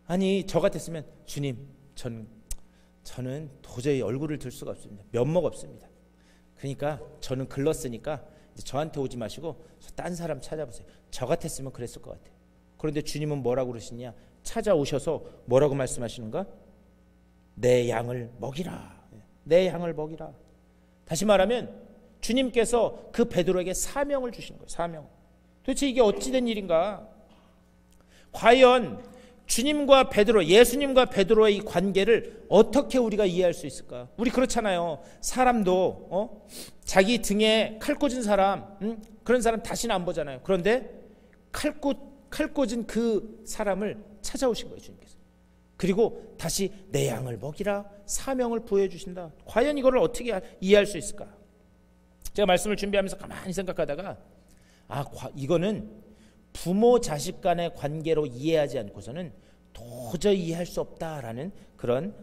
아니, 저 같았으면 주님, 저는 도저히 얼굴을 들 수가 없습니다. 면목 없습니다. 그러니까 저는 글렀으니까 저한테 오지 마시고 딴 사람 찾아보세요. 저 같았으면 그랬을 것 같아요. 그런데 주님은 뭐라고 그러시냐? 찾아오셔서 뭐라고 말씀하시는가? 내 양을 먹이라. 내 양을 먹이라. 다시 말하면 주님께서 그 베드로에게 사명을 주시는 거예요. 사명. 도대체 이게 어찌된 일인가? 과연 주님과 베드로, 예수님과 베드로의 이 관계를 어떻게 우리가 이해할 수 있을까? 우리 그렇잖아요. 사람도 자기 등에 칼 꽂은 사람, 그런 사람 다시는 안 보잖아요. 그런데 칼 꽂은 그 사람을 찾아오신 거예요, 주님께서. 그리고 다시 내 양을 먹이라 사명을 부여해 주신다. 과연 이거를 어떻게 이해할 수 있을까? 제가 말씀을 준비하면서 가만히 생각하다가, 이거는 부모 자식 간의 관계로 이해하지 않고서는 도저히 이해할 수 없다라는 그런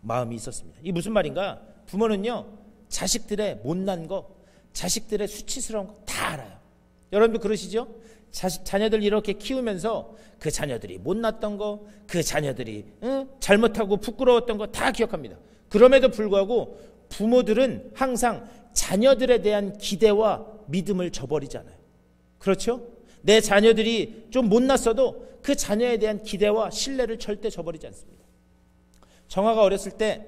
마음이 있었습니다. 이게 무슨 말인가? 부모는요, 자식들의 못난 거, 자식들의 수치스러운 거 다 알아요. 여러분도 그러시죠? 자녀들 이렇게 키우면서 그 자녀들이 못났던 거, 그 자녀들이 잘못하고 부끄러웠던 거 다 기억합니다. 그럼에도 불구하고 부모들은 항상 자녀들에 대한 기대와 믿음을 저버리지 않아요. 그렇죠? 내 자녀들이 좀 못났어도 그 자녀에 대한 기대와 신뢰를 절대 저버리지 않습니다. 정화가 어렸을 때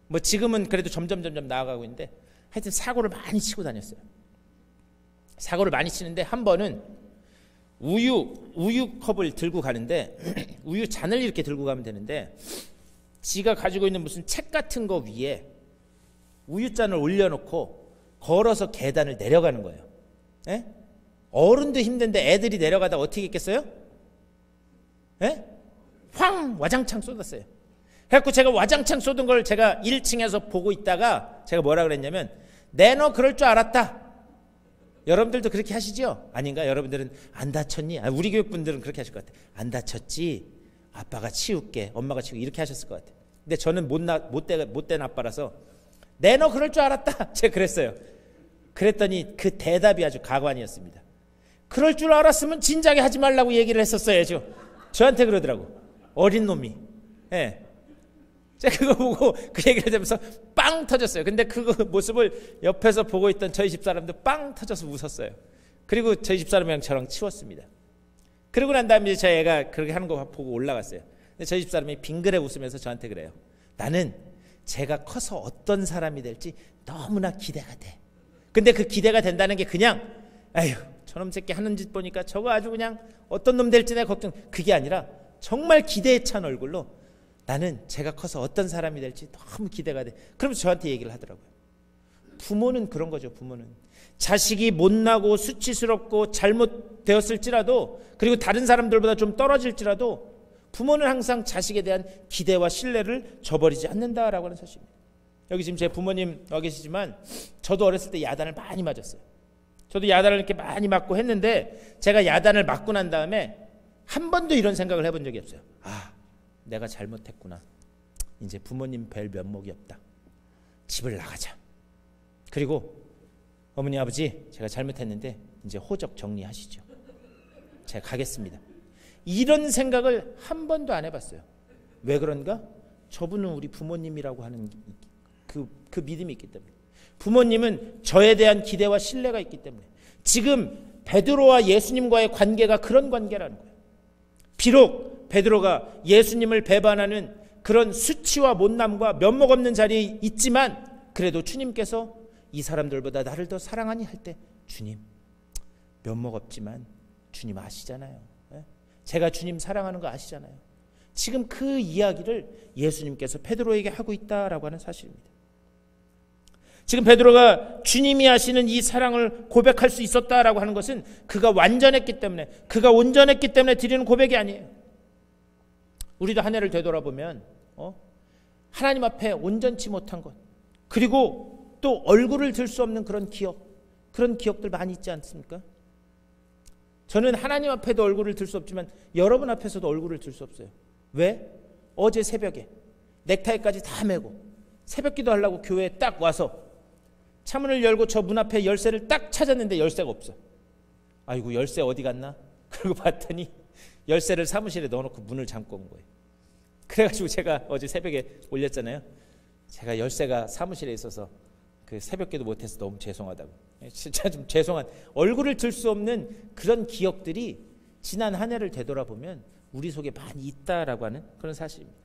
뭐 지금은 그래도 점점 나아가고 있는데, 하여튼 사고를 많이 치고 다녔어요. 사고를 많이 치는데, 한 번은 우유컵을 들고 가는데, 우유 잔을 이렇게 들고 가면 되는데, 지가 가지고 있는 무슨 책 같은 거 위에 우유잔을 올려놓고 걸어서 계단을 내려가는 거예요. 에? 어른도 힘든데 애들이 내려가다 어떻게 했겠어요? 황! 와장창 쏟았어요. 그래갖고 제가 와장창 쏟은 걸 제가 1층에서 보고 있다가 제가 뭐라 그랬냐면, 너 그럴 줄 알았다. 여러분들도 그렇게 하시죠? 아닌가? 여러분들은 안 다쳤니? 우리 교육분들은 그렇게 하실 것 같아요. 안 다쳤지? 아빠가 치울게, 엄마가 치우게, 이렇게 하셨을 것 같아요. 근데 저는 못된 아빠라서, 너 그럴 줄 알았다. 제가 그랬어요. 그랬더니 그 대답이 아주 가관이었습니다. 그럴 줄 알았으면 진작에 하지 말라고 얘기를 했었어야죠. 저한테 그러더라고. 어린 놈이. 제가 그거 보고 그 얘기를 하면서 빵 터졌어요. 근데 그 모습을 옆에서 보고 있던 저희 집사람도 빵 터져서 웃었어요. 그리고 저희 집사람이랑 저랑 치웠습니다. 그러고 난 다음에 이제 저희 애가 그렇게 하는 거 보고 올라갔어요. 근데 저희 집사람이 빙그레 웃으면서 저한테 그래요. 나는 제가 커서 어떤 사람이 될지 너무나 기대가 돼. 근데 그 기대가 된다는 게 그냥, 아휴, 저놈 새끼 하는 짓 보니까 저거 아주 그냥 어떤 놈 될지 내가 걱정, 그게 아니라 정말 기대에 찬 얼굴로 나는 제가 커서 어떤 사람이 될지 너무 기대가 돼. 그러면서 저한테 얘기를 하더라고요. 부모는 그런 거죠. 부모는 자식이 못나고 수치스럽고 잘못되었을지라도, 그리고 다른 사람들보다 좀 떨어질지라도 부모는 항상 자식에 대한 기대와 신뢰를 저버리지 않는다라고 하는 사실입니다. 여기 지금 제 부모님 와 계시지만, 저도 어렸을 때 야단을 많이 맞았어요. 저도 야단을 이렇게 많이 맞고 했는데, 제가 야단을 맞고 난 다음에 한 번도 이런 생각을 해본 적이 없어요. 내가 잘못했구나. 이제 부모님 뵐 면목이 없다. 집을 나가자. 그리고 어머니 아버지, 제가 잘못했는데 이제 호적 정리하시죠. 제가 가겠습니다. 이런 생각을 한 번도 안 해봤어요. 왜 그런가? 저분은 우리 부모님이라고 하는 그 믿음이 있기 때문에. 부모님은 저에 대한 기대와 신뢰가 있기 때문에. 지금 베드로와 예수님과의 관계가 그런 관계라는 거예요. 비록 베드로가 예수님을 배반하는 그런 수치와 못남과 면목 없는 자리에 있지만 그래도 주님께서 이 사람들보다 나를 더 사랑하니 할 때 주님 면목 없지만 주님 아시잖아요. 제가 주님 사랑하는 거 아시잖아요. 지금 그 이야기를 예수님께서 베드로에게 하고 있다라고 하는 사실입니다. 지금 베드로가 주님이 하시는 이 사랑을 고백할 수 있었다라고 하는 것은 그가 완전했기 때문에, 그가 온전했기 때문에 드리는 고백이 아니에요. 우리도 한 해를 되돌아보면 하나님 앞에 온전치 못한 것, 그리고 또 얼굴을 들 수 없는 그런 기억들 많이 있지 않습니까? 저는 하나님 앞에도 얼굴을 들 수 없지만 여러분 앞에서도 얼굴을 들 수 없어요. 왜? 어제 새벽에 넥타이까지 다 메고 새벽기도 하려고 교회에 딱 와서 차문을 열고 저 문 앞에 열쇠를 딱 찾았는데 열쇠가 없어. 아이고 열쇠 어디 갔나? 그러고 봤더니 열쇠를 사무실에 넣어놓고 문을 잠고 온 거예요. 그래가지고 제가 어제 새벽에 올렸잖아요. 제가 열쇠가 사무실에 있어서 그 새벽기도 못해서 너무 죄송하다고. 진짜 좀 죄송한, 얼굴을 들 수 없는 그런 기억들이 지난 한 해를 되돌아보면 우리 속에 많이 있다라고 하는 그런 사실입니다.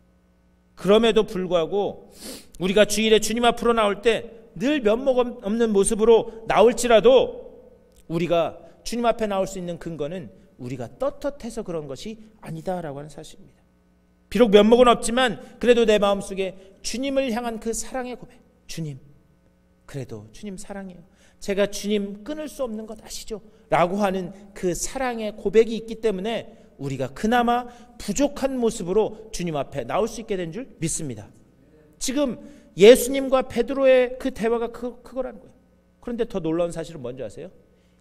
그럼에도 불구하고 우리가 주일에 주님 앞으로 나올 때 늘 면목 없는 모습으로 나올지라도 우리가 주님 앞에 나올 수 있는 근거는 우리가 떳떳해서 그런 것이 아니다라고 하는 사실입니다. 비록 면목은 없지만 그래도 내 마음속에 주님을 향한 그 사랑의 고백, 주님 그래도 주님 사랑해요, 제가 주님 끊을 수 없는 것 아시죠? 라고 하는 그 사랑의 고백이 있기 때문에 우리가 그나마 부족한 모습으로 주님 앞에 나올 수 있게 된 줄 믿습니다. 지금 예수님과 베드로의 그 대화가 그거라는 거예요. 그런데 더 놀라운 사실은 뭔지 아세요?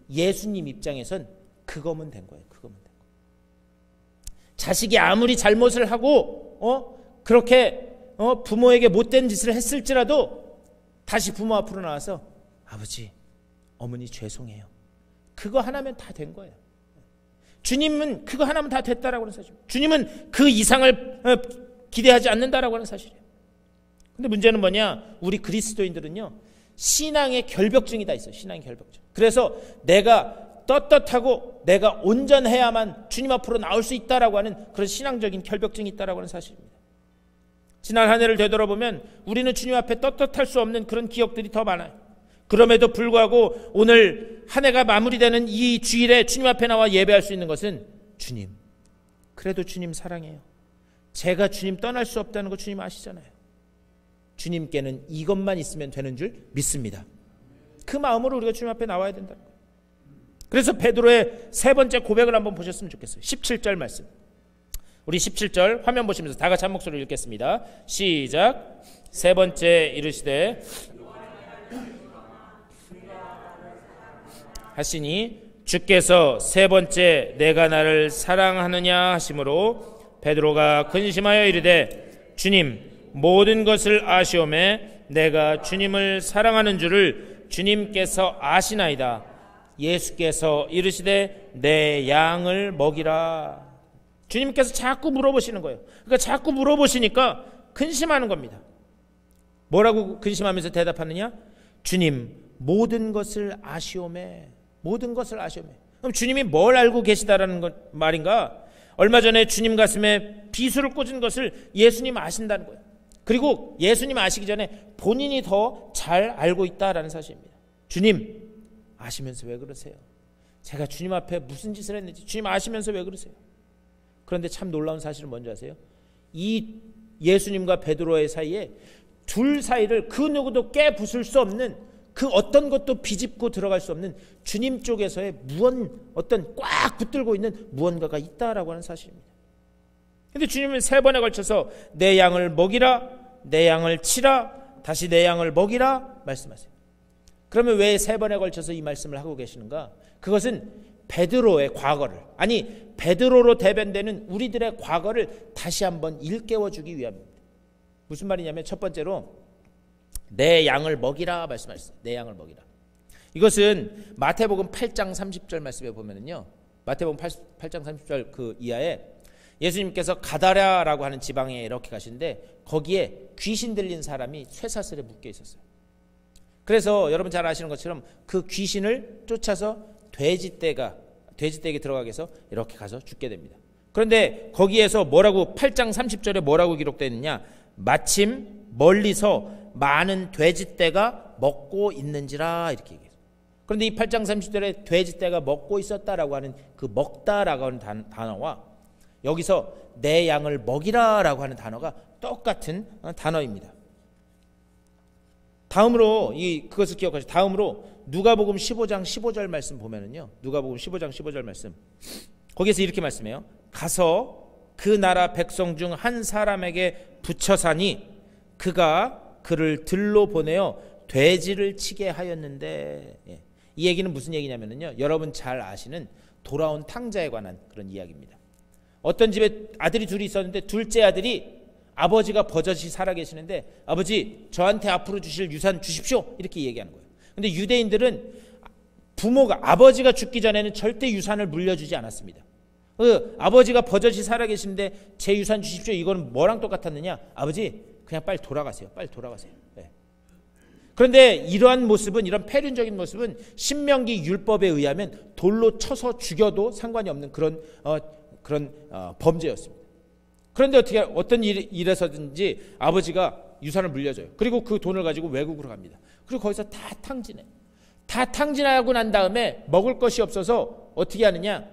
예수님 입장에선 그거면 된 거예요. 그거면 된 거예요. 자식이 아무리 잘못을 하고 그렇게 부모에게 못된 짓을 했을지라도 다시 부모 앞으로 나와서 아버지, 어머니 죄송해요. 그거 하나면 다 된 거예요. 주님은 그거 하나면 다 됐다라고 하는 사실. 주님은 그 이상을 기대하지 않는다라고 하는 사실이에요. 근데 문제는 뭐냐? 우리 그리스도인들은요, 신앙의 결벽증이 다 있어요. 신앙의 결벽증. 그래서 내가 떳떳하고 내가 온전해야만 주님 앞으로 나올 수 있다라고 하는 그런 신앙적인 결벽증이 있다라고 하는 사실입니다. 지난 한 해를 되돌아보면 우리는 주님 앞에 떳떳할 수 없는 그런 기억들이 더 많아요. 그럼에도 불구하고 오늘 한 해가 마무리되는 이 주일에 주님 앞에 나와 예배할 수 있는 것은 주님, 그래도 주님 사랑해요, 제가 주님 떠날 수 없다는 거 주님 아시잖아요. 주님께는 이것만 있으면 되는 줄 믿습니다. 그 마음으로 우리가 주님 앞에 나와야 된다는 거예요. 그래서 베드로의 세 번째 고백을 한번 보셨으면 좋겠어요. 17절 말씀. 우리 17절 화면 보시면서 다 같이 한 목소리로 읽겠습니다. 시작. 세 번째 이르시되 하시니 주께서 세 번째 내가 나를 사랑하느냐 하심으로 베드로가 근심하여 이르되 주님, 모든 것을 아시오매 내가 주님을 사랑하는 줄을 주님께서 아시나이다. 예수께서 이르시되 내 양을 먹이라. 주님께서 자꾸 물어보시는 거예요. 그러니까 자꾸 물어보시니까 근심하는 겁니다. 뭐라고 근심하면서 대답하느냐? 주님, 모든 것을 아시오매. 모든 것을 아시오매. 그럼 주님이 뭘 알고 계시다라는 말인가? 얼마 전에 주님 가슴에 비수를 꽂은 것을 예수님 아신다는 거예요. 그리고 예수님 아시기 전에 본인이 더 잘 알고 있다라는 사실입니다. 주님 아시면서 왜 그러세요? 제가 주님 앞에 무슨 짓을 했는지 주님 아시면서 왜 그러세요? 그런데 참 놀라운 사실은 뭔지 아세요? 이 예수님과 베드로의 사이에 둘 사이를 그 누구도 깨부술 수 없는, 그 어떤 것도 비집고 들어갈 수 없는 주님 쪽에서의 어떤 꽉 붙들고 있는 무언가가 있다라고 하는 사실입니다. 그런데 주님은 세 번에 걸쳐서 내 양을 먹이라, 내 양을 치라, 다시 내 양을 먹이라 말씀하세요. 그러면 왜 세 번에 걸쳐서 이 말씀을 하고 계시는가? 그것은 베드로의 과거를, 아니 베드로로 대변되는 우리들의 과거를 다시 한번 일깨워주기 위함입니다. 무슨 말이냐면 첫 번째로 내 양을 먹이라 말씀하셨어요. 내 양을 먹이라. 이것은 마태복음 8장 30절 말씀에 보면은요, 마태복음 8장 30절 그 이하에 예수님께서 가다라라고 하는 지방에 이렇게 가시는데 거기에 귀신 들린 사람이 쇠사슬에 묶여 있었어요. 그래서 여러분 잘 아시는 것처럼 그 귀신을 쫓아서 돼지떼에게 들어가게 해서 이렇게 가서 죽게 됩니다. 그런데 거기에서 뭐라고 8장 30절에 뭐라고 기록되어 있느냐? 마침 멀리서 많은 돼지떼가 먹고 있는지라 이렇게 얘기해요. 그런데 이 8장 30절에 돼지떼가 먹고 있었다라고 하는 그 먹다라고 하는 단어와 여기서 내 양을 먹이라라고 하는 단어가 똑같은 단어입니다. 다음으로 그것을 기억하시죠. 다음으로 누가복음 15장 15절 말씀 보면은요. 누가복음 15장 15절 말씀. 거기에서 이렇게 말씀해요. 가서 그 나라 백성 중 한 사람에게 붙여사니 그가 그를 들로 보내어 돼지를 치게 하였는데, 이 얘기는 무슨 얘기냐면요. 여러분 잘 아시는 돌아온 탕자에 관한 그런 이야기입니다. 어떤 집에 아들이 둘이 있었는데 둘째 아들이 아버지가 버젓이 살아계시는데 아버지 저한테 앞으로 주실 유산 주십시오 이렇게 얘기하는 거예요. 근데 유대인들은 아버지가 죽기 전에는 절대 유산을 물려주지 않았습니다. 아버지가 버젓이 살아계시는데 제 유산 주십시오. 이거는 뭐랑 똑같았느냐? 아버지 그냥 빨리 돌아가세요. 빨리 돌아가세요. 네. 그런데 이러한 모습은, 이런 폐륜적인 모습은 신명기 율법에 의하면 돌로 쳐서 죽여도 상관이 없는 그런 범죄였습니다. 그런데 어떤 일에서든지 아버지가 유산을 물려줘요. 그리고 그 돈을 가지고 외국으로 갑니다. 그리고 거기서 다 탕진해. 다 탕진하고 난 다음에 먹을 것이 없어서 어떻게 하느냐?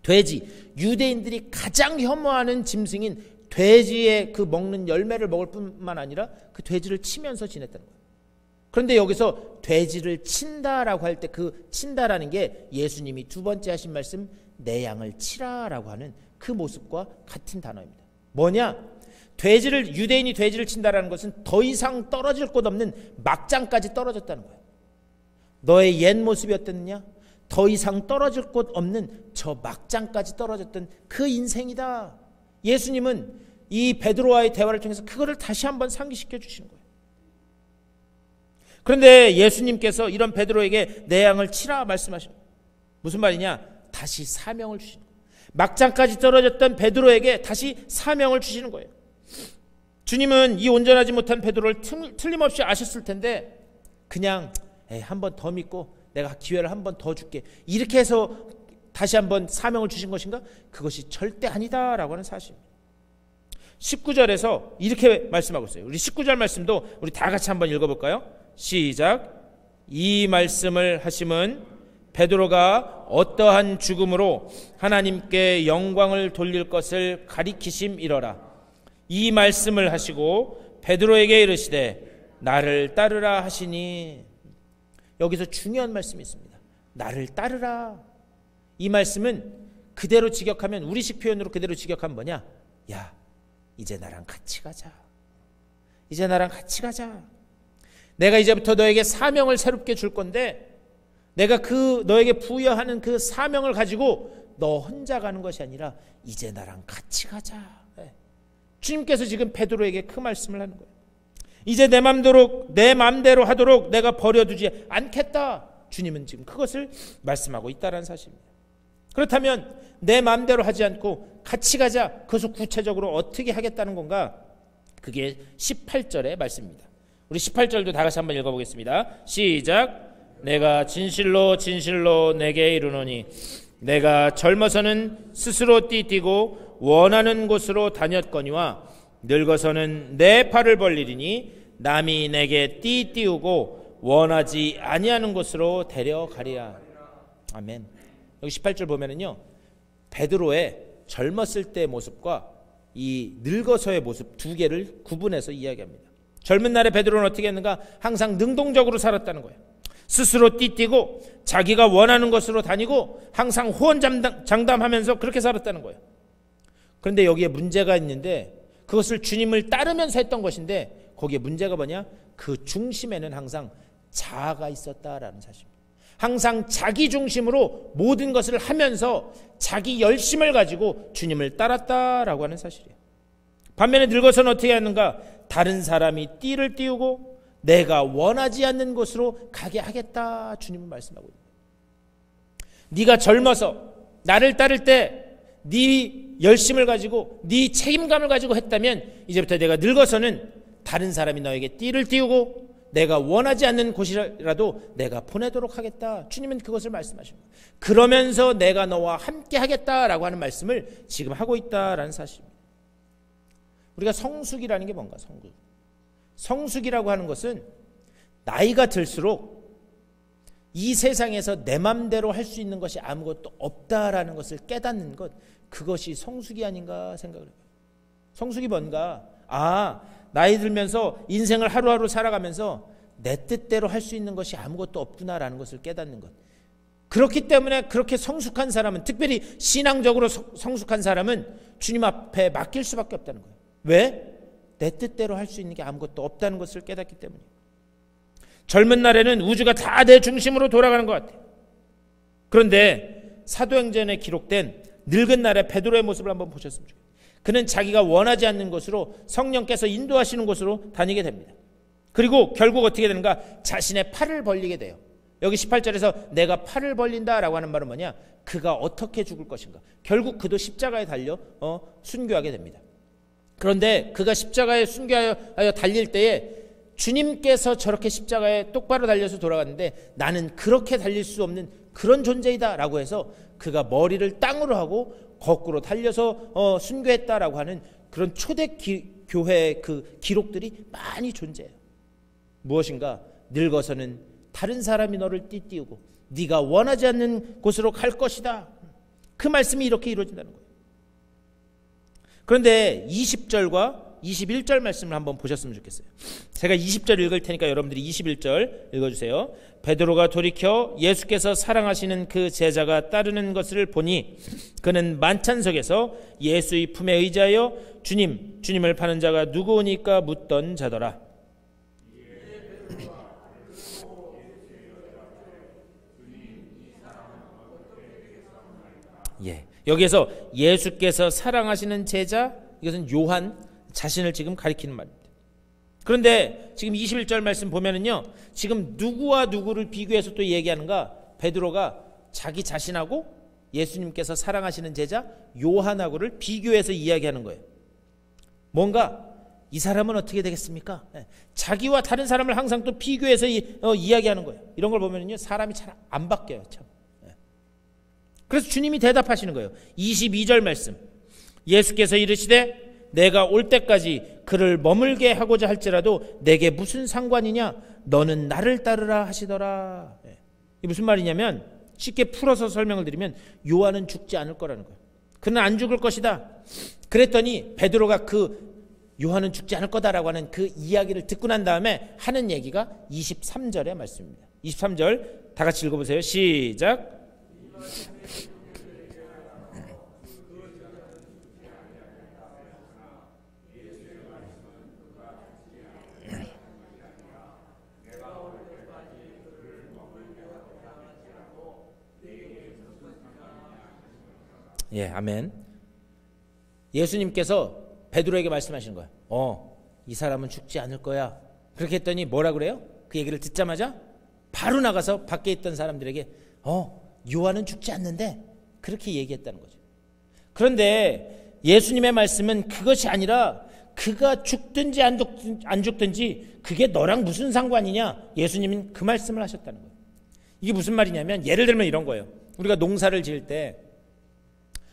돼지, 유대인들이 가장 혐오하는 짐승인 돼지의 그 먹는 열매를 먹을 뿐만 아니라 그 돼지를 치면서 지냈다는 거예요. 그런데 여기서 돼지를 친다라고 할 때 그 친다라는 게 예수님이 두 번째 하신 말씀 내 양을 치라라고 하는 그 모습과 같은 단어입니다. 뭐냐? 유대인이 돼지를 친다라는 것은 더 이상 떨어질 곳 없는 막장까지 떨어졌다는 거예요. 너의 옛 모습이 어땠느냐? 더 이상 떨어질 곳 없는 저 막장까지 떨어졌던 그 인생이다. 예수님은 이 베드로와의 대화를 통해서 그거를 다시 한번 상기시켜 주시는 거예요. 그런데 예수님께서 이런 베드로에게 내 양을 치라 말씀하십니다. 무슨 말이냐? 다시 사명을 주시는 거예요. 막장까지 떨어졌던 베드로에게 다시 사명을 주시는 거예요. 주님은 이 온전하지 못한 베드로를 틀림없이 아셨을 텐데 그냥 한 번 더 믿고 내가 기회를 한 번 더 줄게 이렇게 해서 다시 한번 사명을 주신 것인가? 그것이 절대 아니다라고 하는 사실입니다. 19절에서 이렇게 말씀하고 있어요. 우리 19절 말씀도 우리 다 같이 한번 읽어볼까요? 시작. 이 말씀을 하심은 베드로가 어떠한 죽음으로 하나님께 영광을 돌릴 것을 가리키심이러라. 이 말씀을 하시고 베드로에게 이르시되 나를 따르라 하시니. 여기서 중요한 말씀이 있습니다. 나를 따르라. 이 말씀은 그대로 직역하면, 우리식 표현으로 그대로 직역하면 뭐냐? 야, 이제 나랑 같이 가자. 이제 나랑 같이 가자. 내가 이제부터 너에게 사명을 새롭게 줄 건데 내가 너에게 부여하는 그 사명을 가지고 너 혼자 가는 것이 아니라 이제 나랑 같이 가자. 주님께서 지금 베드로에게 그 말씀을 하는 거예요. 이제 내 맘대로 하도록 내가 버려두지 않겠다. 주님은 지금 그것을 말씀하고 있다는 사실입니다. 그렇다면 내 맘대로 하지 않고 같이 가자. 그것을 구체적으로 어떻게 하겠다는 건가? 그게 18절의 말씀입니다. 우리 18절도 다 같이 한번 읽어보겠습니다. 시작. 내가 진실로 진실로 내게 이르노니 내가 젊어서는 스스로 띠뛰고 원하는 곳으로 다녔거니와 늙어서는 내 팔을 벌리리니 남이 내게 띠띠우고 원하지 아니하는 곳으로 데려가리라. 아멘. 여기 18절 보면은요, 베드로의 젊었을 때의 모습과 이 늙어서의 모습 두 개를 구분해서 이야기합니다. 젊은 날의 베드로는 어떻게 했는가? 항상 능동적으로 살았다는 거예요. 스스로 띠뛰고 자기가 원하는 곳으로 다니고 항상 호언장담하면서 그렇게 살았다는 거예요. 그런데 여기에 문제가 있는데, 그것을 주님을 따르면서 했던 것인데 거기에 문제가 뭐냐? 그 중심에는 항상 자아가 있었다라는 사실입니다. 항상 자기 중심으로 모든 것을 하면서 자기 열심을 가지고 주님을 따랐다라고 하는 사실이에요. 반면에 늙어서는 어떻게 하는가? 다른 사람이 띠를 띄우고 내가 원하지 않는 곳으로 가게 하겠다. 주님은 말씀하고 있는 거예요. 네가 젊어서 나를 따를 때 네 열심을 가지고 네 책임감을 가지고 했다면 이제부터 내가 늙어서는 다른 사람이 너에게 띠를 띄우고 내가 원하지 않는 곳이라도 내가 보내도록 하겠다. 주님은 그것을 말씀하시는 거예요. 그러면서 내가 너와 함께 하겠다라고 하는 말씀을 지금 하고 있다라는 사실입니다. 우리가 성숙이라는 게 뭔가? 성숙이라고 하는 것은 나이가 들수록 이 세상에서 내 맘대로 할 수 있는 것이 아무것도 없다라는 것을 깨닫는 것, 그것이 성숙이 아닌가 생각을 해요. 성숙이 뭔가? 나이 들면서 인생을 하루하루 살아가면서 내 뜻대로 할 수 있는 것이 아무것도 없구나라는 것을 깨닫는 것. 그렇기 때문에 그렇게 성숙한 사람은, 특별히 신앙적으로 성숙한 사람은 주님 앞에 맡길 수밖에 없다는 거예요. 왜? 내 뜻대로 할 수 있는 게 아무것도 없다는 것을 깨닫기 때문이에요. 젊은 날에는 우주가 다 내 중심으로 돌아가는 것 같아요. 그런데 사도행전에 기록된 늙은 날의 베드로의 모습을 한번 보셨으면 좋겠어요. 그는 자기가 원하지 않는 곳으로, 성령께서 인도하시는 곳으로 다니게 됩니다. 그리고 결국 어떻게 되는가? 자신의 팔을 벌리게 돼요. 여기 18절에서 내가 팔을 벌린다라고 하는 말은 뭐냐? 그가 어떻게 죽을 것인가? 결국 그도 십자가에 달려 순교하게 됩니다. 그런데 그가 십자가에 순교하여 달릴 때에 주님께서 저렇게 십자가에 똑바로 달려서 돌아갔는데 나는 그렇게 달릴 수 없는 그런 존재이다 라고 해서 그가 머리를 땅으로 하고 거꾸로 달려서 순교했다라고 하는 그런 초대 교회의 그 기록들이 많이 존재해요. 무엇인가? 늙어서는 다른 사람이 너를 띠띠우고 네가 원하지 않는 곳으로 갈 것이다. 그 말씀이 이렇게 이루어진다는 거예요. 그런데 20절과 21절 말씀을 한번 보셨으면 좋겠어요. 제가 20절 읽을 테니까 여러분들이 21절 읽어주세요. 베드로가 돌이켜 예수께서 사랑하시는 그 제자가 따르는 것을 보니 그는 만찬석에서 예수의 품에 의지하여 주님을 파는 자가 누구오니까 묻던 자더라. 여기에서 예수께서 사랑하시는 제자, 이것은 요한 자신을 지금 가리키는 말입니다. 그런데 지금 21절 말씀 보면은요, 지금 누구와 누구를 비교해서 또 얘기하는가? 베드로가 자기 자신하고 예수님께서 사랑하시는 제자 요한하고를 비교해서 이야기하는 거예요. 뭔가 이 사람은 어떻게 되겠습니까? 자기와 다른 사람을 항상 또 비교해서 이야기하는 거예요. 이런 걸 보면은요, 사람이 잘 안 바뀌어요, 참. 그래서 주님이 대답하시는 거예요. 22절 말씀. 예수께서 이르시되 내가 올 때까지 그를 머물게 하고자 할지라도 내게 무슨 상관이냐? 너는 나를 따르라 하시더라. 이게 무슨 말이냐면, 쉽게 풀어서 설명을 드리면 요한은 죽지 않을 거라는 거예요. 그는 안 죽을 것이다. 그랬더니 베드로가 그 요한은 죽지 않을 거다라고 하는 그 이야기를 듣고 난 다음에 하는 얘기가 23절의 말씀입니다. 23절 다 같이 읽어보세요. 시작. 아멘. 예수님께서 베드로에게 말씀하시는 거예요. 이 사람은 죽지 않을 거야. 그렇게 했더니 뭐라 그래요? 그 얘기를 듣자마자 바로 나가서 밖에 있던 사람들에게 요한은 죽지 않는데, 그렇게 얘기했다는 거죠. 그런데 예수님의 말씀은 그것이 아니라 그가 죽든지 안 죽든지 그게 너랑 무슨 상관이냐? 예수님은 그 말씀을 하셨다는 거예요. 이게 무슨 말이냐면, 예를 들면 이런 거예요. 우리가 농사를 지을 때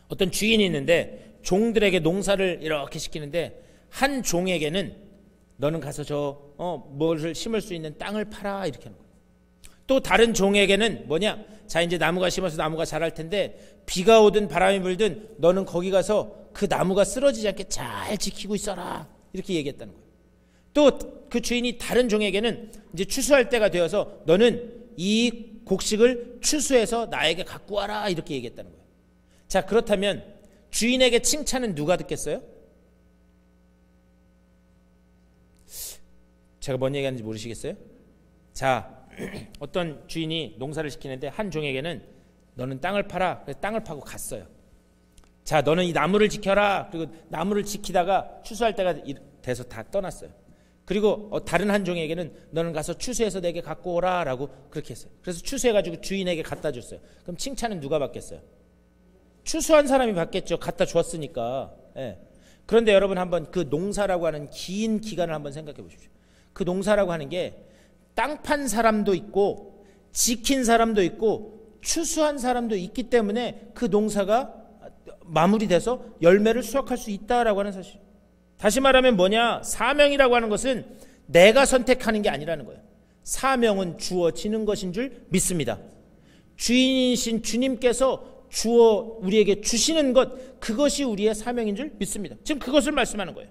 어떤 주인이 있는데 종들에게 농사를 이렇게 시키는데, 한 종에게는 너는 가서 뭐를 심을 수 있는 땅을 팔아, 이렇게 하는 거예요. 또 다른 종에게는 뭐냐? 자, 이제 나무가 심어서 나무가 자랄 텐데 비가 오든 바람이 불든 너는 거기 가서 그 나무가 쓰러지지 않게 잘 지키고 있어라, 이렇게 얘기했다는 거예요. 또 그 주인이 다른 종에게는 이제 추수할 때가 되어서 너는 이 곡식을 추수해서 나에게 갖고 와라, 이렇게 얘기했다는 거예요. 자, 그렇다면 주인에게 칭찬은 누가 듣겠어요? 제가 뭔 얘기하는지 모르시겠어요? 자, 어떤 주인이 농사를 시키는데 한 종에게는 너는 땅을 팔아. 그래서 땅을 파고 갔어요. 자, 너는 이 나무를 지켜라. 그리고 나무를 지키다가 추수할 때가 돼서 다 떠났어요. 그리고 다른 한 종에게는 너는 가서 추수해서 내게 갖고 오라 라고 그렇게 했어요. 그래서 추수해가지고 주인에게 갖다 줬어요. 그럼 칭찬은 누가 받겠어요? 추수한 사람이 받겠죠. 갖다 줬으니까. 그런데 여러분 한번 그 농사라고 하는 긴 기간을 한번 생각해 보십시오. 그 농사라고 하는 게 땅 판 사람도 있고 지킨 사람도 있고 추수한 사람도 있기 때문에 그 농사가 마무리돼서 열매를 수확할 수 있다라고 하는 사실. 다시 말하면 뭐냐? 사명이라고 하는 것은 내가 선택하는 게 아니라는 거예요. 사명은 주어지는 것인 줄 믿습니다. 주인이신 주님께서 우리에게 주시는 것, 그것이 우리의 사명인 줄 믿습니다. 지금 그것을 말씀하는 거예요.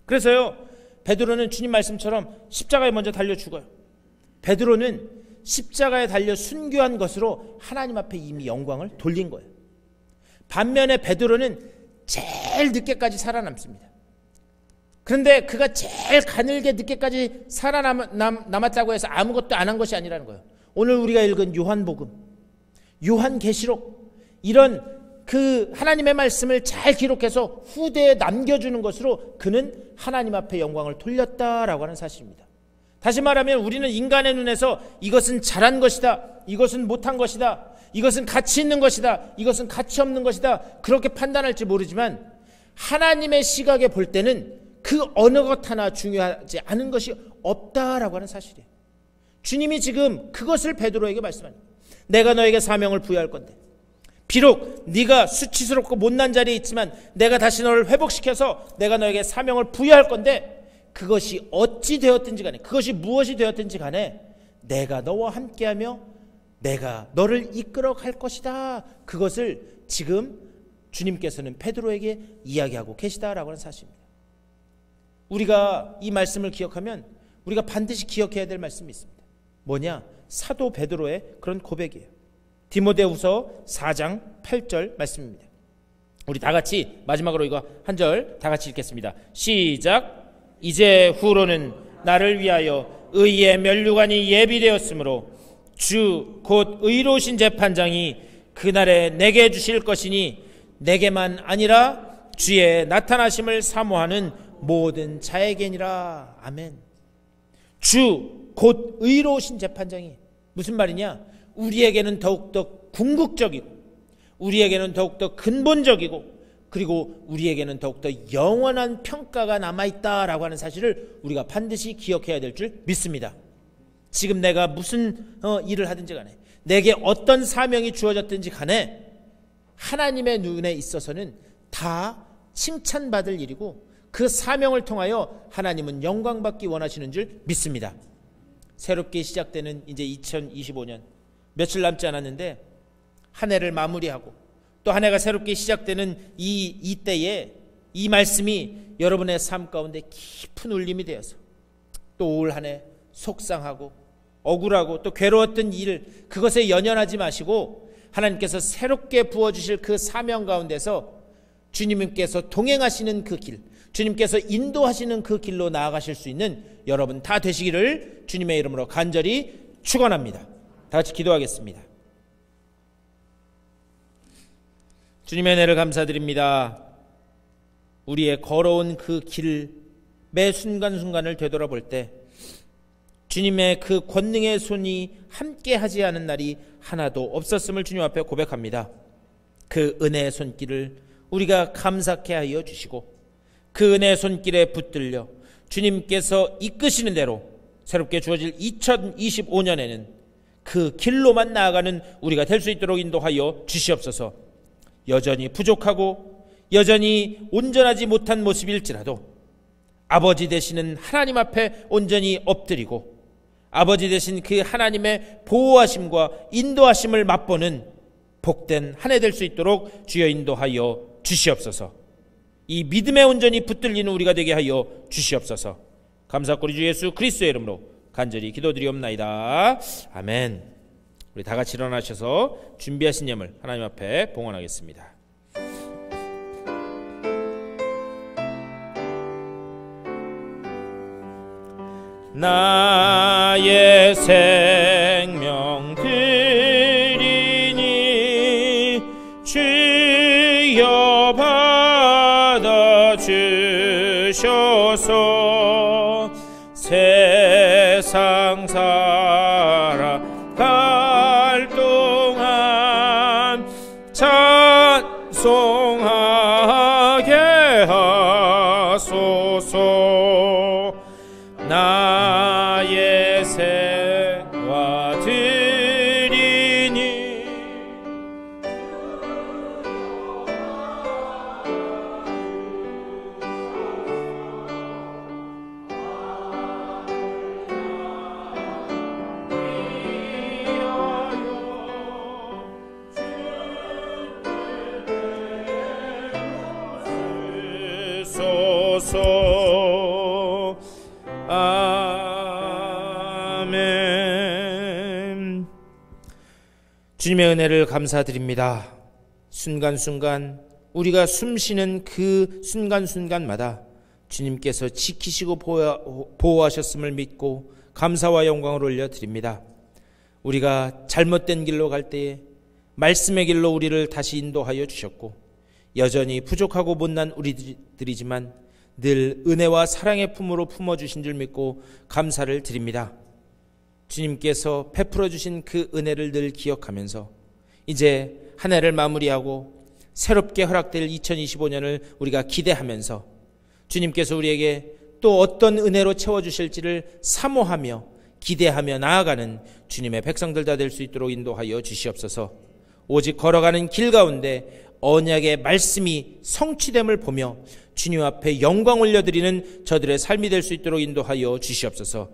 그래서요, 베드로는 주님 말씀처럼 십자가에 먼저 달려 죽어요. 베드로는 십자가에 달려 순교한 것으로 하나님 앞에 이미 영광을 돌린 거예요. 반면에 베드로는 제일 늦게까지 살아남습니다. 그런데 그가 제일 가늘게 늦게까지 살아남았다고 해서 아무것도 안 한 것이 아니라는 거예요. 오늘 우리가 읽은 요한복음, 요한계시록, 이런 그 하나님의 말씀을 잘 기록해서 후대에 남겨주는 것으로 그는 하나님 앞에 영광을 돌렸다라고 하는 사실입니다. 다시 말하면 우리는 인간의 눈에서 이것은 잘한 것이다, 이것은 못한 것이다, 이것은 가치 있는 것이다, 이것은 가치 없는 것이다, 그렇게 판단할지 모르지만 하나님의 시각에 볼 때는 그 어느 것 하나 중요하지 않은 것이 없다라고 하는 사실이에요. 주님이 지금 그것을 베드로에게 말씀합니다. 내가 너에게 사명을 부여할 건데, 비록 네가 수치스럽고 못난 자리에 있지만 내가 다시 너를 회복시켜서 내가 너에게 사명을 부여할 건데, 그것이 어찌 되었든지 간에, 그것이 무엇이 되었든지 간에 내가 너와 함께하며 내가 너를 이끌어 갈 것이다. 그것을 지금 주님께서는 베드로에게 이야기하고 계시다라고 하는 사실입니다. 우리가 이 말씀을 기억하면 우리가 반드시 기억해야 될 말씀이 있습니다. 뭐냐? 사도 베드로의 그런 고백이에요. 디모데후서 4장 8절 말씀입니다. 우리 다 같이 마지막으로 이거 한 절 다 같이 읽겠습니다. 시작. 이제 후로는 나를 위하여 의의 면류관이 예비되었으므로 주 곧 의로우신 재판장이 그날에 내게 주실 것이니 내게만 아니라 주의 나타나심을 사모하는 모든 자에게니라. 아멘. 주 곧 의로우신 재판장이 무슨 말이냐? 우리에게는 더욱더 궁극적이고 우리에게는 더욱더 근본적이고 그리고 우리에게는 더욱더 영원한 평가가 남아있다라고 하는 사실을 우리가 반드시 기억해야 될 줄 믿습니다. 지금 내가 무슨 일을 하든지 간에, 내게 어떤 사명이 주어졌든지 간에 하나님의 눈에 있어서는 다 칭찬받을 일이고 그 사명을 통하여 하나님은 영광받기 원하시는 줄 믿습니다. 새롭게 시작되는 이제 2025년 며칠 남지 않았는데 한 해를 마무리하고 또 한 해가 새롭게 시작되는 이때에 이 말씀이 여러분의 삶 가운데 깊은 울림이 되어서 또 올 한 해 속상하고 억울하고 또 괴로웠던 일, 그것에 연연하지 마시고 하나님께서 새롭게 부어주실 그 사명 가운데서 주님께서 동행하시는 그 길, 주님께서 인도하시는 그 길로 나아가실 수 있는 여러분 다 되시기를 주님의 이름으로 간절히 축원합니다. 다 같이 기도하겠습니다. 주님의 은혜를 감사드립니다. 우리의 걸어온 그 길, 매 순간순간을 되돌아볼 때 주님의 그 권능의 손이 함께하지 않은 날이 하나도 없었음을 주님 앞에 고백합니다. 그 은혜의 손길을 우리가 감사케 하여 주시고 그 은혜의 손길에 붙들려 주님께서 이끄시는 대로 새롭게 주어질 2025년에는 그 길로만 나아가는 우리가 될 수 있도록 인도하여 주시옵소서. 여전히 부족하고 여전히 온전하지 못한 모습일지라도 아버지 되시는 하나님 앞에 온전히 엎드리고 아버지 되신 그 하나님의 보호하심과 인도하심을 맛보는 복된 한 해 될 수 있도록 주여 인도하여 주시옵소서. 이 믿음에 온전히 붙들리는 우리가 되게 하여 주시옵소서. 감사하고 우리 주 예수 그리스도의 이름으로 간절히 기도드리옵나이다. 아멘. 우리 다 같이 일어나셔서 준비하신 예물 하나님 앞에 봉헌하겠습니다. 나의 생명 드리니 주여 받아 주셔서 세상 살아갈 동안 찬송하게 하소서. 나의 생 주옵소서. 아멘. 주님의 은혜를 감사드립니다. 순간순간 우리가 숨쉬는 그 순간순간마다 주님께서 지키시고 보호하셨음을 믿고 감사와 영광을 올려드립니다. 우리가 잘못된 길로 갈 때에 말씀의 길로 우리를 다시 인도하여 주셨고, 여전히 부족하고 못난 우리들이지만 늘 은혜와 사랑의 품으로 품어주신 줄 믿고 감사를 드립니다. 주님께서 베풀어 주신 그 은혜를 늘 기억하면서 이제 한 해를 마무리하고 새롭게 허락될 2025년을 우리가 기대하면서 주님께서 우리에게 또 어떤 은혜로 채워주실지를 사모하며 기대하며 나아가는 주님의 백성들 다 될 수 있도록 인도하여 주시옵소서. 오직 걸어가는 길 가운데 언약의 말씀이 성취됨을 보며 주님 앞에 영광 올려드리는 저들의 삶이 될 수 있도록 인도하여 주시옵소서.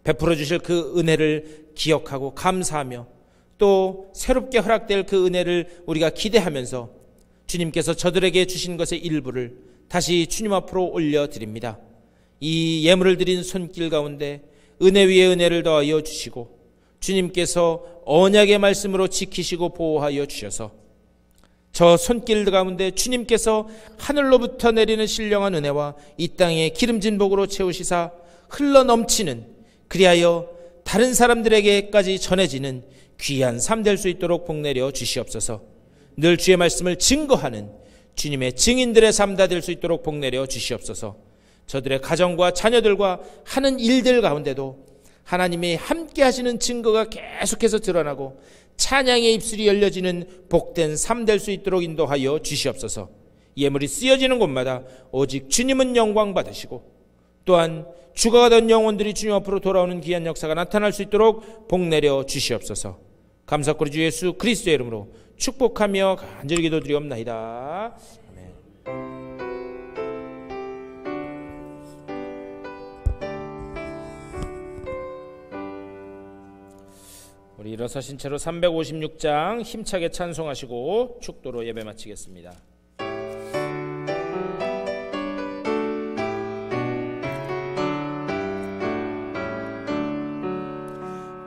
베풀어 주실 그 은혜를 기억하고 감사하며 또 새롭게 허락될 그 은혜를 우리가 기대하면서 주님께서 저들에게 주신 것의 일부를 다시 주님 앞으로 올려드립니다. 이 예물을 드린 손길 가운데 은혜 위에 은혜를 더하여 주시고 주님께서 언약의 말씀으로 지키시고 보호하여 주셔서 저 손길 가운데 주님께서 하늘로부터 내리는 신령한 은혜와 이 땅의 기름진 복으로 채우시사 흘러넘치는, 그리하여 다른 사람들에게까지 전해지는 귀한 삶 될 수 있도록 복내려 주시옵소서. 늘 주의 말씀을 증거하는 주님의 증인들의 삶 다 될 수 있도록 복내려 주시옵소서. 저들의 가정과 자녀들과 하는 일들 가운데도 하나님이 함께 하시는 증거가 계속해서 드러나고 찬양의 입술이 열려지는 복된 삶 될 수 있도록 인도하여 주시옵소서. 예물이 쓰여지는 곳마다 오직 주님은 영광 받으시고 또한 죽어가던 영혼들이 주님 앞으로 돌아오는 귀한 역사가 나타날 수 있도록 복내려 주시옵소서. 감사드리주 예수 그리스도의 이름으로 축복하며 간절히 기도드리옵나이다. 아멘. 우리 일어서신 채로 356장 힘차게 찬송하시고 축도로 예배 마치겠습니다.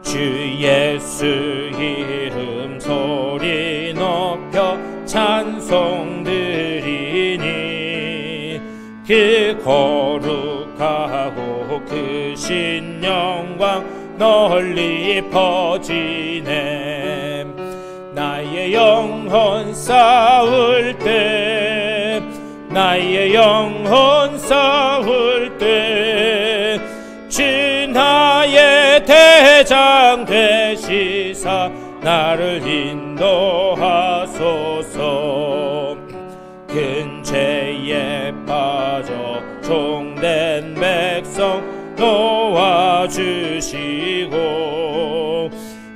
주 예수 이름 소리 높여 찬송 드리니 그 거룩하고 크신 영광 널리 퍼지네. 나의 영혼 싸울 때, 나의 영혼 싸울 때 주 나의 대장 되시사 나를 인도하소서. 큰 죄에 빠져 종된 백성 놓아주시고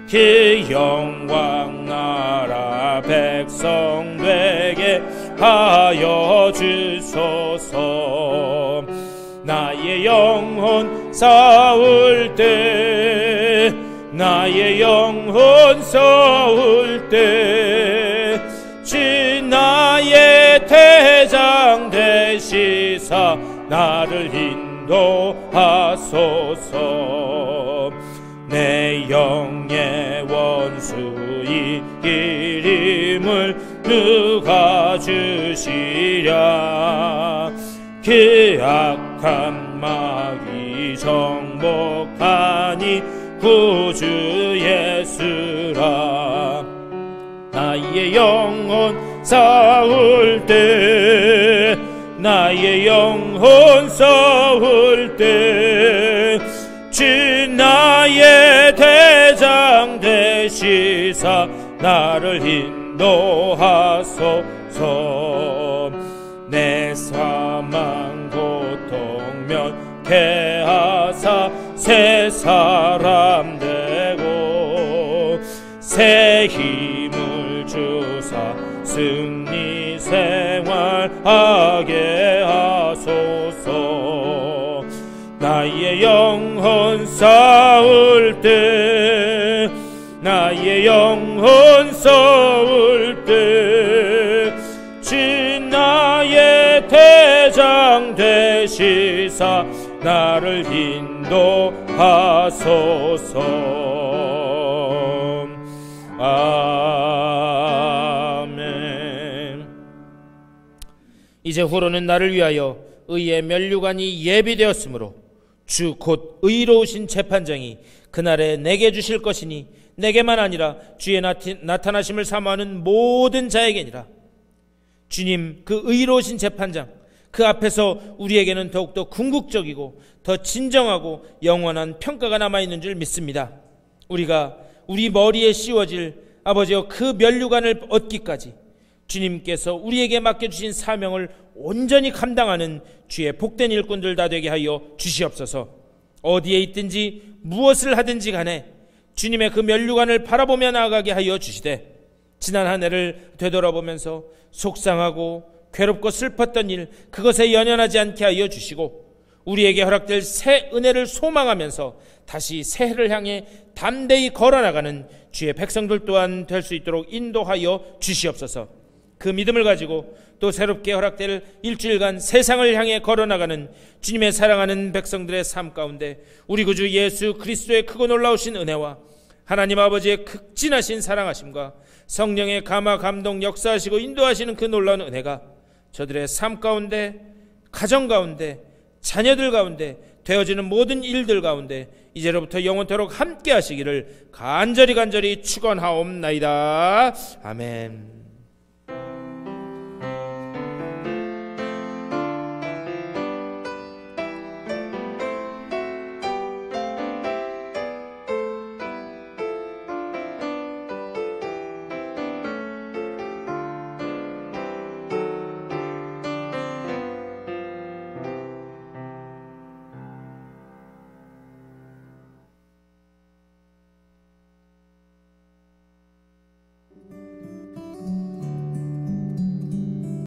그 영광 나라 백성 되게 하여 주소서. 나의 영혼 싸울 때, 나의 영혼 싸울 때 주 나의 대장 되시사 나를 인도하소서. 내 영의 원수 이기림을 누가 주시랴. 그 악한 마귀 정복하니 구주 예수라. 나의 영혼 싸울 때, 나의 영혼 싸울 때 주 나의 대장 되시사 나를 인도하소서. 내 사망 고통 면케하사 새 사람 되고 새 힘을 주사 승리 생활하게 하소서. 나의 영혼 싸울 때, 나의 영혼 싸울 때 주 나의 대장 되시 주시사 나를 인도하소서. 아멘. 이제후로는 나를 위하여 의의 면류관이 예비되었으므로 주 곧 의로우신 재판장이 그날에 내게 주실 것이니 내게만 아니라 주의 나타나심을 사모하는 모든 자에게니라. 주님, 그 의로우신 재판장, 그 앞에서 우리에게는 더욱더 궁극적이고 더 진정하고 영원한 평가가 남아있는 줄 믿습니다. 우리가 우리 머리에 씌워질 아버지여 그 면류관을 얻기까지 주님께서 우리에게 맡겨주신 사명을 온전히 감당하는 주의 복된 일꾼들 다 되게 하여 주시옵소서. 어디에 있든지 무엇을 하든지 간에 주님의 그 면류관을 바라보며 나아가게 하여 주시되, 지난 한 해를 되돌아보면서 속상하고 괴롭고 슬펐던 일, 그것에 연연하지 않게 하여 주시고 우리에게 허락될 새 은혜를 소망하면서 다시 새해를 향해 담대히 걸어나가는 주의 백성들 또한 될 수 있도록 인도하여 주시옵소서. 그 믿음을 가지고 또 새롭게 허락될 일주일간 세상을 향해 걸어나가는 주님의 사랑하는 백성들의 삶 가운데 우리 구주 예수 그리스도의 크고 놀라우신 은혜와 하나님 아버지의 극진하신 사랑하심과 성령의 감화 감동 역사하시고 인도하시는 그 놀라운 은혜가 저들의 삶 가운데, 가정 가운데, 자녀들 가운데, 되어지는 모든 일들 가운데 이제로부터 영원토록 함께 하시기를 간절히 축원하옵나이다. 아멘.